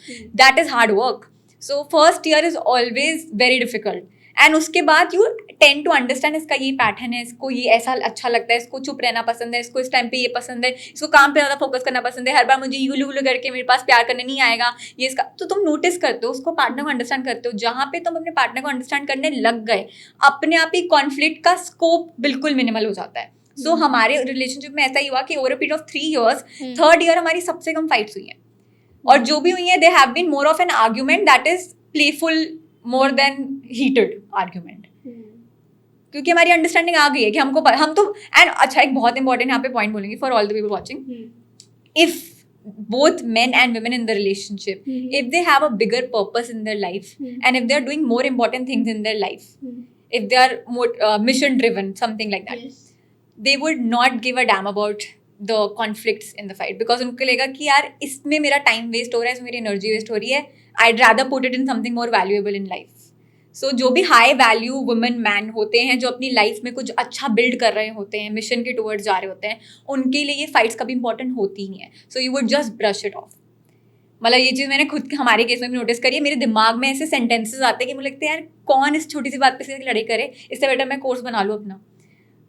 That is hard work. So first year is always very difficult. And उसके बाद यू टेंड टू अंडरस्टैंड इसका ये पैटर्न है, इसको ये ऐसा अच्छा लगता है, इसको चुप रहना पसंद है, इसको इस टाइम पे ये पसंद है, इसको काम पे ज़्यादा फोकस करना पसंद है, हर बार मुझे यूलू यूलू करके मेरे पास प्यार करने नहीं आएगा, ये इसका, तो तुम नोटिस करते हो उसको, पार्टनर को अंडरस्टैंड करते हो। जहाँ पे तुम अपने पार्टनर को अंडरस्टैंड करने लग गए, अपने आप ही कॉन्फ्लिक्ट का स्कोप बिल्कुल मिनिमल हो जाता है। सो हमारे रिलेशनशिप में ऐसा ही हुआ कि over a period of 3 years, 3rd year हमारी सबसे कम फाइट्स हुई हैं, और जो भी हुई है they have been more of an argument that is playful more than heated argument, क्योंकि हमारी अंडरस्टैंडिंग आ गई है कि हमको हम तो, एंड अच्छा एक बहुत इंपॉर्टेंट यहाँ पे पॉइंट बोलेंगे for all the people watching, if both men and women in the relationship, if they have a bigger purpose in their life, and if they are doing more important things in their life, if they are more mission driven, something like that, they would not give a damn about the conflicts in the fight, because उनको लगेगा कि यार इसमें मेरा time waste हो रहा है, इसमें मेरी एनर्जी वेस्ट हो रही है, I'd rather put it in something more valuable in life. सो जो भी हाई वैल्यू वुमेन मैन होते हैं, जो अपनी लाइफ में कुछ अच्छा बिल्ड कर रहे होते हैं, मिशन के टुवर्ड्स जा रहे होते हैं, उनके लिए ये फाइट्स कभी इंपॉर्टेंट होती नहीं है। So you would just brush it of. मतलब ये चीज़ मैंने खुद हमारे केस में भी नोटिस करी है। मेरे दिमाग में ऐसे सेंटेंसेस आते हैं कि मुझे लगता है यार कौन इस छोटी सी बात पे से लड़ाई करे, इससे बेटर मैं कोर्स बना लूँ अपना।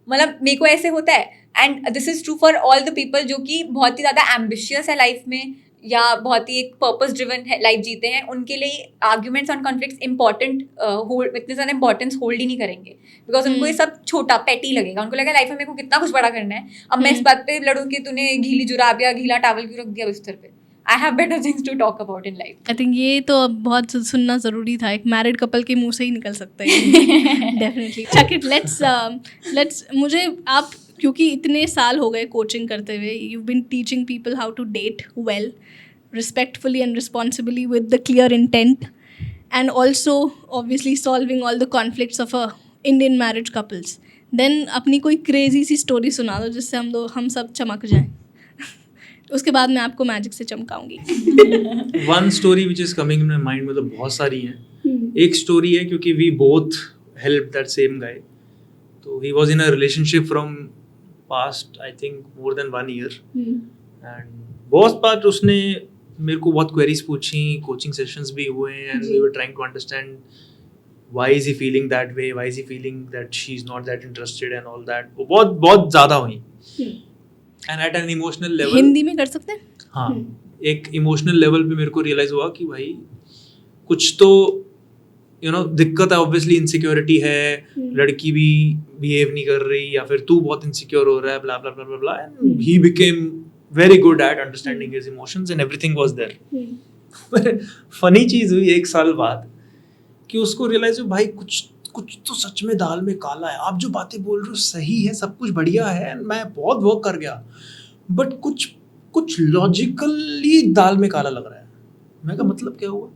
मतलब मेरे को ऐसे होता है, and this is true for all the people जो कि बहुत ही ज़्यादा एम्बिशियस है लाइफ में, या बहुत ही एक पर्पस ड्रिवन लाइफ जीते हैं, उनके लिए आर्ग्यूमेंट्स ऑन कॉन्फ्लिक्ट्स इंपॉर्टेंट इतने ज़्यादा इंपॉर्टेंस होल्ड ही नहीं करेंगे, बिकॉज उनको ये सब छोटा पेटी लगेगा। उनको लगेगा लाइफ में मेरे को कितना कुछ बड़ा करना है, अब मैं इस बात पे लड़ूँ कि तूने गीली जुराब या गीला टावल क्यों रख दिया बिस्तर पे। I have better things to talk about in life. I think ये तो अब बहुत सुनना ज़रूरी था, एक मैरिड कपल के मुंह से ही निकल सकता है डेफिनेटली। चक इट, लेट्स मुझे आप, क्योंकि इतने साल हो गए कोचिंग करते हुए, you been teaching people how to date well, respectfully and responsibly with the clear intent, and also obviously solving all the conflicts of a Indian marriage couples. Then अपनी कोई crazy सी story सुना दो जिससे हम सब चमक जाएं। उसके बाद मैं आपको मैजिक से चमकाऊंगी। One story which is coming in my mind, मतलब बहुत सारी हैं। एक story है क्योंकि we both helped that same guy, तो he was in a relationship from past I think more than 1 year, and बहुत बार उसने मेरे को बहुत क्वेरीज पूछी, कोचिंग सेशंस भी हुए, and we were trying to understand why is he feeling that way, why is he feeling that she is not that interested and all that. वो बहुत ज़्यादा हुई, and at an emotional level, Hindi में कर सकते हैं? हाँ, एक इमोशनल लेवल पे मेरे को रियलाइज हुआ कि भाई कुछ तो दिक्कत है, ऑब्वियसली इनसिक्योरिटी है, लड़की भी बिहेव नहीं कर रही, या फिर तू बहुत इनसिक्योर हो रहा है, blah blah blah blah, and he became very good at understanding his emotions and everything was there. Funny चीज हुई 1 साल बाद कि उसको रियलाइज हुआ भाई कुछ तो सच में दाल में काला है, आप जो बातें बोल रहे हो सही है, सब कुछ बढ़िया है, मैं बहुत वर्क कर गया, बट कुछ लॉजिकली दाल में काला लग रहा है। मैं कहा मतलब क्या हुआ?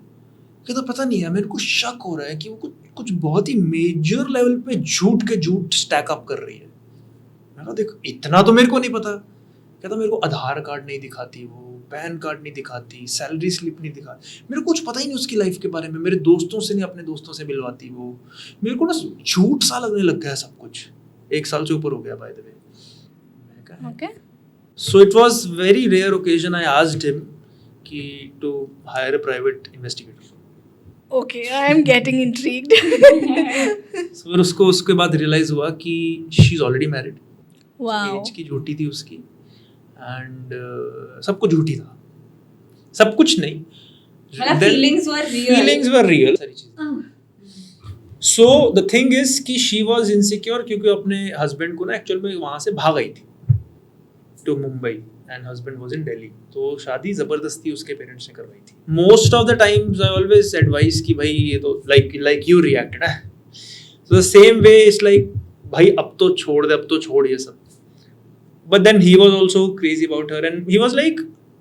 कहता पता नहीं है, मेरे को शक हो रहा है कि वो कुछ बहुत ही मेजर लेवल पे झूठ स्टैक अप कर रही है। मैं कहा देख इतना तो मेरे को नहीं पता। कहता मेरे को आधार कार्ड नहीं दिखाती, वो पैन कार्ड नहीं दिखाती, सैलरी स्लिप नहीं दिखाती, मेरे को कुछ पता ही नहीं उसकी लाइफ के बारे में, मेरे दोस्तों से नहीं अपने दोस्तों से मिलवाती, वो मेरे को ना झूठ सा लगने लग गया सब कुछ। 1 साल से ऊपर हो गया by the way. Okay, so it was very rare occasion I asked him कि to hire a private investigator. Okay, I am getting intrigued. So फिर उसको उसके बाद रियलाइज हुआ कि she is already married. Wow, age की झूठी थी उसकी, एंड सब कुछ झूठी था, सब कुछ नहीं, फीलिंग्स वर रियल सारी चीजें। सो द थिंग इज कि शी वाज इनसिक्योर क्योंकि अपने हस्बैंड को ना एक्चुअल में वहां से भाग आई थी to Mumbai, and husband was in Delhi, तो शादी जबरदस्ती उसके पेरेंट्स ने करवाई थी। Most of the times I always advise कि भाई ये तो लाइक यू रिएक्टेड है, so the same way it's like भाई अब तो छोड़ दे, अब तो छोड़ ये सब। But then he was also crazy about her, and he was like,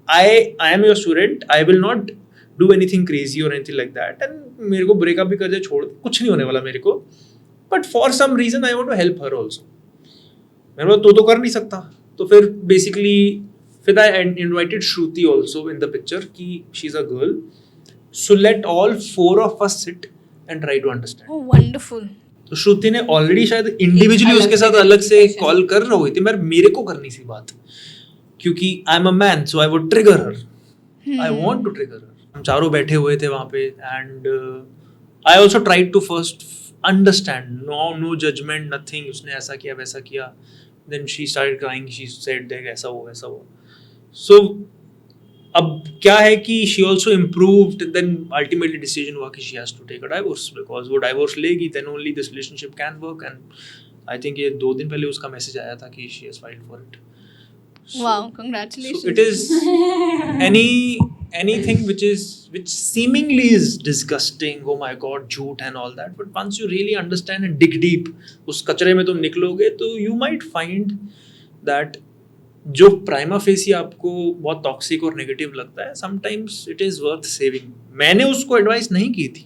I am your student, I will not do anything crazy or anything like that, and मेरे को break up भी कर दे, छोड़, कुछ नहीं होने वाला मेरे को, but for some reason I want to help her also। मैंने बोला तो कर नहीं सकता, तो फिर basically फिर I invited Shruti also in the picture कि she's a girl, so let all 4 of us sit and try to understand। oh wonderful। तो श्रुति ने ऑलरेडी शायद इंडिविजुअली उसके साथ अलग से कॉल कर रही थी, मगर मेरे को करनी सी बात, क्योंकि I am a man, so I would trigger her, I want to trigger her. हम चारों बैठे हुए थे वहाँ पे, and I also tried to first understand, no judgment, nothing, उसने ऐसा किया वैसा किया. Then she started crying, she said देख ऐसा हुआ. So अब क्या है कि she also improved, then ultimately decision हुआ कि she has to take a divorce, because वो divorce लेगी then only this relationship can work. And I think ये 2 दिन पहले उसका message आया था कि she has filed for it. Wow, congratulations. So it is anything which seemingly is disgusting, oh my god, झूठ and all that, but once you really understand and dig deep, उस कचरे में तुम निकलोगे तो you might find that जो prima facie आपको बहुत टॉक्सिक और नेगेटिव लगता है, sometimes it is worth saving. मैंने उसको एडवाइस नहीं की थी,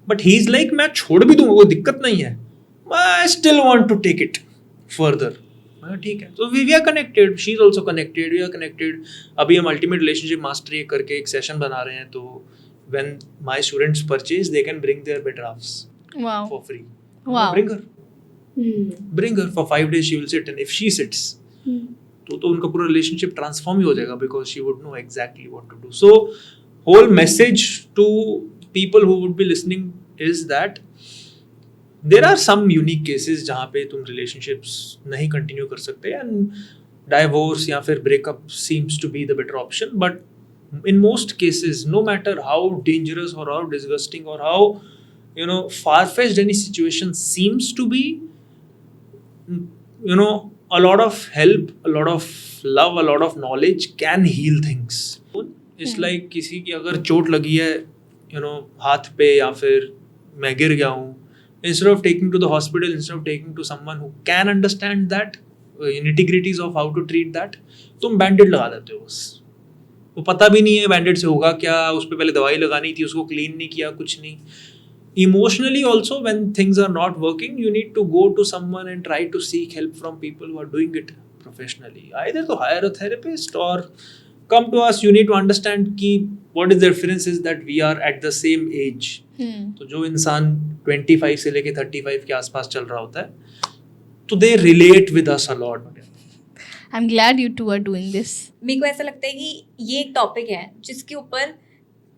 बट ही इज लाइक मैं छोड़ भी दूंगा, कोई दिक्कत नहीं है, I still want to take it further. ठीक है, तो we are connected, she is also connected, we are connected. अभी हम अल्टीमेट रिलेशनशिप मास्टरी करके एक सेशन बना रहे हैं, तो when my students purchase they can bring their better halves for free. Bring her for 5 days, she will sit, and if she sits, तो उनका पूरा रिलेशनशिप ट्रांसफॉर्म ही हो जाएगा, because she would know exactly what to do. So whole message to people who would be listening is that there are some unique cases जहाँ पे तुम relationships नहीं कंटिन्यू कर सकते, एंड डाइवोर्स या फिर breakup seems to be the better option. But in most cases, no matter how dangerous और how disgusting और how far-fetched any situation seems to be, a lot of help, a lot of love, a lot of knowledge can heal things. It's like किसी की अगर चोट लगी है, हाथ पे, या फिर मैं गिर गया हूँ, instead of taking to the hospital, instead of taking to someone who can understand that nitty-gritties of how to treat that, तुम बैंडेड लगा देते हो बस. वो पता भी नहीं है बैंडेड से होगा क्या, उस पर पहले दवाई लगानी थी, उसको क्लीन नहीं किया, कुछ नहीं. Emotionally also, when things are not working, you need to go to someone and try to seek help from people who are doing it professionally. Either to hire a therapist or come to us. You need to understand कि what is the difference is that we are at the same age. तो जो इंसान 25 से लेके 35 के आसपास चल रहा होता है, तो they relate with us a lot. I'm glad you two are doing this. मेरे को ऐसा लगता है कि ये एक टॉपिक है जिसके ऊपर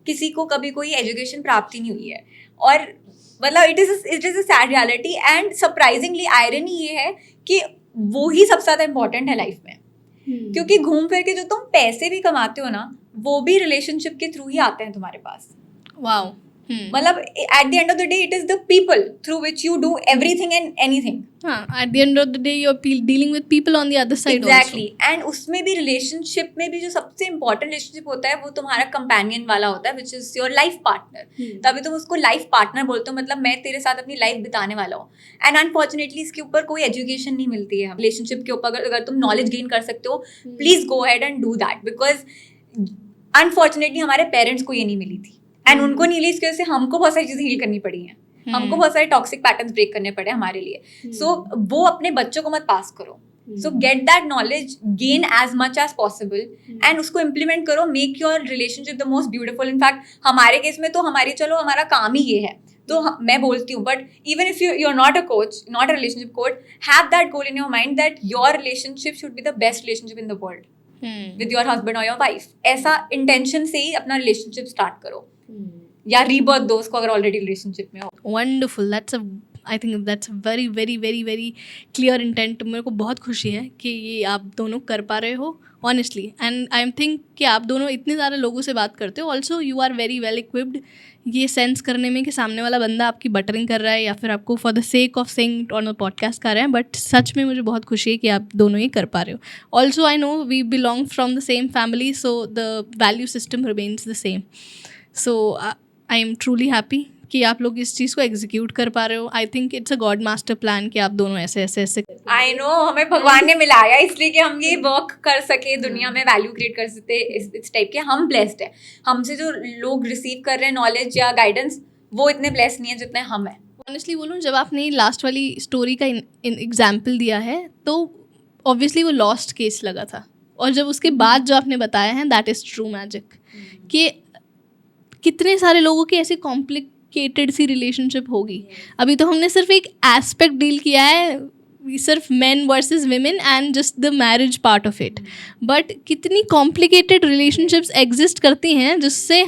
किसी को कभी कोई एजुकेशन प्राप्त ही नहीं हुई है, और मतलब it is a sad reality. And surprisingly irony ये है कि वो ही सबसे ज़्यादा इम्पोर्टेंट है लाइफ में, क्योंकि घूम फिर के जो तुम पैसे भी कमाते हो ना, वो भी रिलेशनशिप के थ्रू ही आते हैं तुम्हारे पास. Wow. मतलब at the end of the day it is the people through which you do everything and anything. At the end of the day, you're dealing with people on the other side exactly. also. And उसमें भी relationship में भी जो सबसे important relationship होता है वो तुम्हारा कंपेनियन वाला होता है, which is your life partner. तभी तुम उसको लाइफ पार्टनर बोलते हो, मतलब मैं तेरे साथ अपनी लाइफ बिताने वाला हूँ. एंड अनफॉर्चुनेटली इसके ऊपर कोई एजुकेशन नहीं मिलती है रिलेशनशिप के ऊपर. अगर तुम नॉलेज गेन कर सकते हो, please go ahead and do that, because unfortunately हमारे पेरेंट्स को ये नहीं मिली थी, एंड उनको नहीं मिली, इसकी वजह से हमको बहुत सारी चीज़ें हील करनी पड़ी हैं. हमको बहुत सारे टॉक्सिक पैटर्न्स ब्रेक करने पड़े हमारे लिए. सो वो अपने बच्चों को मत पास करो. So get that knowledge, gain as much as possible, and उसको इम्प्लीमेंट करो. Make your relationship the most beautiful. In fact हमारे केस में तो हमारा काम ही ये है, तो मैं बोलती हूँ. But even if you are not a coach, not a relationship coach, have that goal in your mind that your relationship should be the best relationship in the world with your husband और your wife. ऐसा intention से ही अपना relationship start करो, या rebirth दो उसको अगर ऑलरेडी रिलेशनशिप में हो. Wonderful. I think that's a very very very very clear intent. मेरे को बहुत खुशी है कि ये आप दोनों कर पा रहे हो honestly, and I think कि आप दोनों इतने सारे लोगों से बात करते हो. Also you are very well equipped ये सेंस करने में कि सामने वाला बंदा आपकी बटरिंग कर रहा है या फिर आपको for the sake of saying on a podcast कर रहे हैं. बट सच में मुझे बहुत खुशी है कि आप दोनों ही कर पा रहे हो. Also I know we belong from the same family, so the value system remains the same. So I am truly happy कि आप लोग इस चीज़ को एग्जीक्यूट कर पा रहे हो. I think it's a God master plan कि आप दोनों ऐसे आई नो हमें भगवान ने मिलाया इसलिए कि हम ये वर्क कर सके, दुनिया में वैल्यू क्रिएट कर सकते इस टाइप के. हम ब्लेस्ड है. हमसे जो लोग रिसीव कर रहे हैं नॉलेज या गाइडेंस, वो इतने ब्लेस्ड नहीं है जितने हम हैं. ऑनेस्टली बोलूँ, जब आपने लास्ट वाली स्टोरी का एग्जाम्पल दिया है तो ऑब्वियसली वो लॉस्ट केस लगा था, और जब उसके बाद जो आपने बताया है दैट इज़ ट्रू मैजिक. कि कितने सारे लोगों की ऐसी कॉम्प्लिकेटेड सी रिलेशनशिप होगी. अभी तो हमने सिर्फ एक एस्पेक्ट डील किया है, सिर्फ main versus women and just the marriage part of it. But कितनी कॉम्प्लिकेटेड रिलेशनशिप्स एग्जिस्ट करती हैं जिससे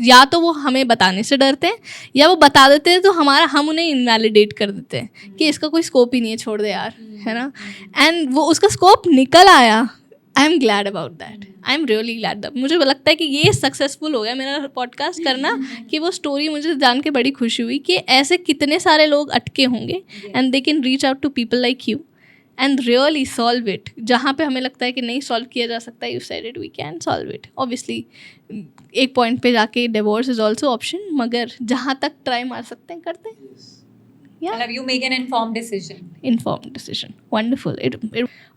या तो वो हमें बताने से डरते हैं या वो बता देते हैं तो हम उन्हें इनवैलिडेट कर देते हैं कि इसका कोई स्कोप ही नहीं है, छोड़ दे यार, है ना. एंड वो उसका स्कोप निकल आया. आई am glad about that. I am really glad. मुझे लगता है कि ये सक्सेसफुल हो गया मेरा पॉडकास्ट करना, कि वो स्टोरी मुझे जान के बड़ी खुशी हुई कि ऐसे कितने सारे लोग अटके होंगे and they can reach out to people like you and really solve it. जहाँ पे हमें लगता है कि नहीं सॉल्व किया जा सकता, you said it, we can solve it. Obviously एक पॉइंट पे जाके डिवोर्स इज ऑल्सो ऑप्शन, मगर जहाँ तक ट्राई मार सकते हैं करते हैं. मतलब you make an informed decision. Informed decision. Wonderful.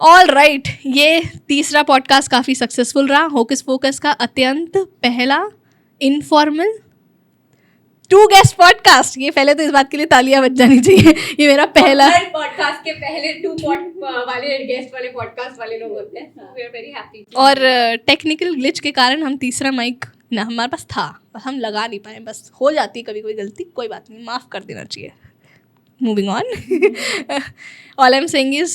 All right. ये तीसरा पॉडकास्ट काफ़ी सक्सेसफुल रहा. होकस पोकस का अत्यंत पहला इनफॉर्मल 2 गेस्ट पॉडकास्ट. ये पहले तो इस बात के लिए तालियां बज जानी चाहिए. ये मेरा पहला पॉडकास्ट के पहले 2 वाले गेस्ट वाले पॉडकास्ट वाले लोग होते हैं. We are very happy. और टेक्निकल ग्लिच के कारण हम तीसरा माइक ना हमारे पास था, बस हम लगा नहीं पाए. बस हो जाती कभी कोई गलती, कोई बात नहीं, माफ़ कर देना चाहिए. Moving on. All I am saying is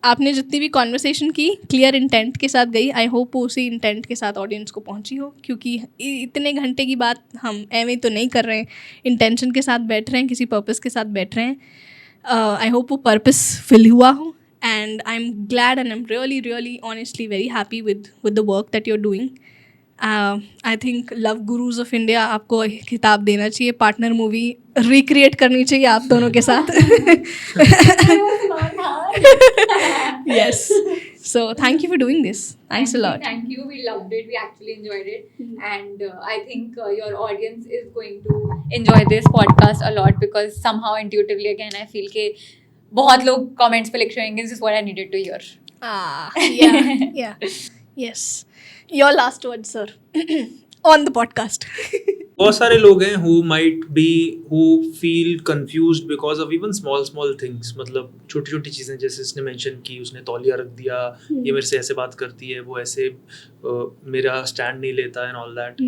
आपने जितनी भी कॉन्वर्सेशन की क्लियर इंटेंट के साथ गई. आई होप उसी इंटेंट के साथ ऑडियंस को पहुंची हो, क्योंकि इतने घंटे की बात हम एवं तो नहीं कर रहे हैं, इंटेंशन के साथ बैठ रहे हैं, किसी पर्पस के साथ बैठ रहे हैं. आई होप वो पर्पस फिल हुआ हो. And I am glad and I am really really honestly very happy with the work that you are doing. I think love gurus of India आपको खिताब देना चाहिए. पार्टनर मूवी रिक्रिएट करनी चाहिए आप दोनों के साथ. Yes. So thank you for doing this. Thanks a lot. Thank you. We loved it. We actually enjoyed it. And I think your audience is going to enjoy this podcast a lot, because somehow intuitively again I feel कि बहुत लोग comments पे लिख रहे होंगे, this is what I needed to hear. Yeah. Yes. Your last word, sir, on the podcast. बहुत सारे लोग हैं who feel confused because of even small things. मतलब छोटी छोटी चीज़ें, जैसे इसने मेंशन की उसने तौलिया रख दिया, ये मेरे से ऐसे बात करती है, वो ऐसे मेरा स्टैंड नहीं लेता and all that.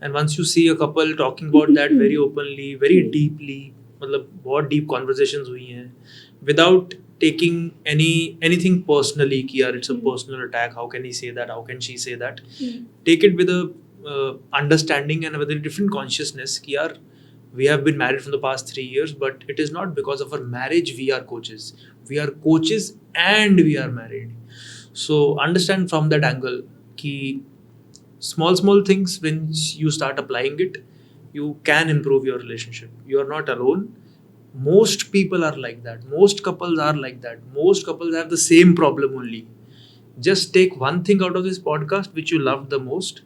And once you see a couple talking about that very openly, very deeply, मतलब बहुत deep conversations हुई हैं without taking anything personally कि यार it's a personal attack, how can he say that, how can she say that. Take it with a understanding and with a different consciousness कि यार we have been married from the past 3 years, but it is not because of our marriage we are coaches. We are coaches and we are married. So understand from that angle कि small things, when you start applying it, you can improve your relationship. You are not alone. Most people are like that. Most couples are like that. Most couples have the same problem only. Just take one thing out of this podcast which you love the most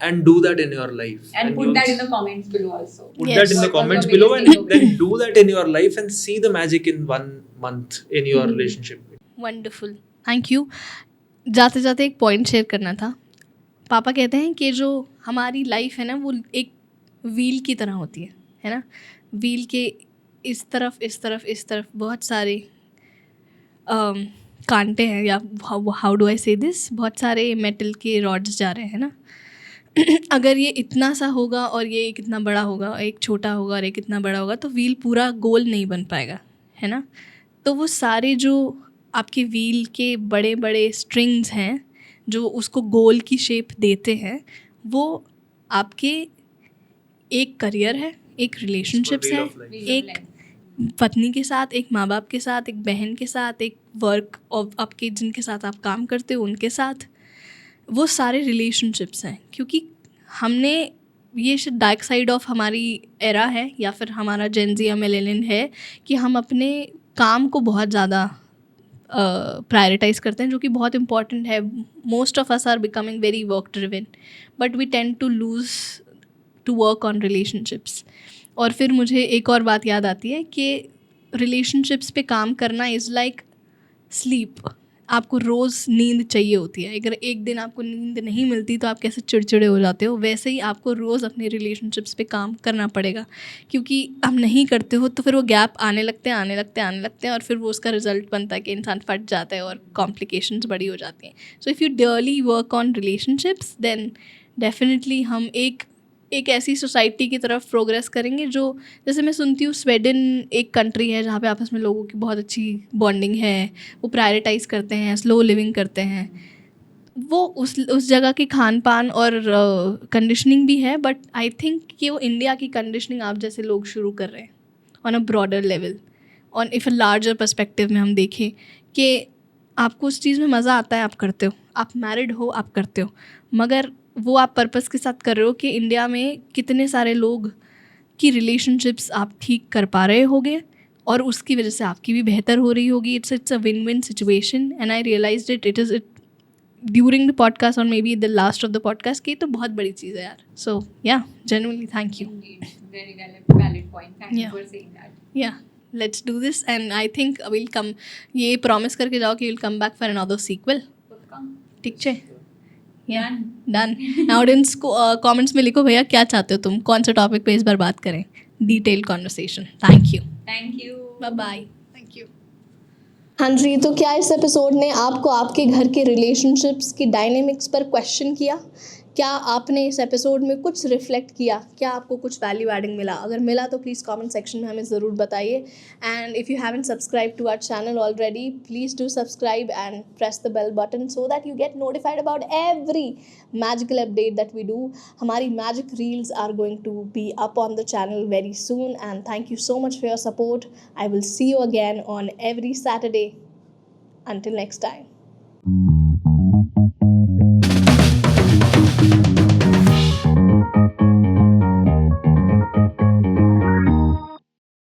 and do that in your life. And put that in the comments below also. Put Yes. that in the What comments was your below biggest and then do that in your life and see the magic in 1 month in your relationship. Wonderful. Thank you. जाते जाते एक point share करना था. पापा कहते हैं कि जो हमारी लाइफ है ना, वो एक व्हील की तरह होती है ना. व्हील के इस तरफ बहुत सारे कांटे हैं, या हाउ डू आई से दिस, बहुत सारे मेटल के रॉड्स जा रहे हैं ना. अगर ये इतना सा होगा और ये कितना बड़ा होगा, एक छोटा होगा और एक इतना बड़ा होगा, तो व्हील पूरा गोल नहीं बन पाएगा, है ना. तो वो सारे जो आपके व्हील के बड़े बड़े स्ट्रिंग्स हैं जो उसको गोल की शेप देते हैं, वो आपके एक करियर है, एक रिलेशनशिप्स है, एक पत्नी के साथ, एक माँ बाप के साथ, एक बहन के साथ, एक वर्क और आपके जिनके साथ आप काम करते हो उनके साथ, वो सारे रिलेशनशिप्स हैं. क्योंकि हमने ये डार्क साइड ऑफ हमारी एरा है, या फिर हमारा जेनजी या मिलेनियन है, कि हम अपने काम को बहुत ज़्यादा प्रायोरिटाइज़ करते हैं, जो कि बहुत इंपॉर्टेंट है. Most of us are becoming very work driven, but we tend to lose to work on relationships. और फिर मुझे एक और बात याद आती है कि रिलेशनशिप्स पे काम करना इज़ लाइक स्लीप. आपको रोज़ नींद चाहिए होती है. अगर एक दिन आपको नींद नहीं मिलती तो आप कैसे चिड़चिड़े हो जाते हो, वैसे ही आपको रोज़ अपने रिलेशनशिप्स पे काम करना पड़ेगा. क्योंकि आप नहीं करते हो तो फिर वो गैप आने लगते हैं और फिर वो उसका रिजल्ट बनता है कि इंसान फट जाता है और कॉम्प्लिकेशंस बड़ी हो जाती हैं. So if you daily work on relationships, then definitely हम एक ऐसी सोसाइटी की तरफ प्रोग्रेस करेंगे जो, जैसे मैं सुनती हूँ स्वीडन एक कंट्री है जहाँ पे आपस में लोगों की बहुत अच्छी बॉन्डिंग है, वो प्रायोरिटाइज़ करते हैं, स्लो लिविंग करते हैं. वो उस जगह की खान पान और कंडीशनिंग भी है, बट आई थिंक कि वो इंडिया की कंडीशनिंग आप जैसे लोग शुरू कर रहे हैं on a broader level, on if a larger perspective में हम देखें कि आपको उस चीज़ में मज़ा आता है, आप करते हो, आप मैरिड हो, आप करते हो, मगर वो आप पर्पस के साथ कर रहे हो कि इंडिया में कितने सारे लोग की रिलेशनशिप्स आप ठीक कर पा रहे होगे और उसकी वजह से आपकी भी बेहतर हो रही होगी. It's a win win situation and I realised it is it during the podcast और may be the last of the podcast की. तो बहुत बड़ी चीज़ है यार. So yeah genuinely thank you. Very valid point. Thank you Yeah. for saying that. या let's do this and I think will come. ये प्रॉमिस करके जाओ कि will come back for another sequel. ठीक है. या डन. ऑडियंस को comments में लिखो भैया क्या चाहते हो तुम, कौन से टॉपिक पे इस बार बात करें. Detail conversation. Thank you. Thank you. Bye bye. Thank you. हाँ जी, तो क्या इस एपिसोड ने आपको आपके घर के रिलेशनशिप्स की डायनेमिक्स पर क्वेश्चन किया? क्या आपने इस एपिसोड में कुछ रिफ्लेक्ट किया? क्या आपको कुछ वैल्यू एडिंग मिला? अगर मिला तो प्लीज़ कमेंट सेक्शन में हमें ज़रूर बताइए. And if you haven't subscribe to our channel already, please do subscribe and press the bell button so that you get notified about every magical update that we do. हमारी magic reels are going to be up on the channel very soon and thank you so much for your support. I will see you again on every Saturday. Until next time.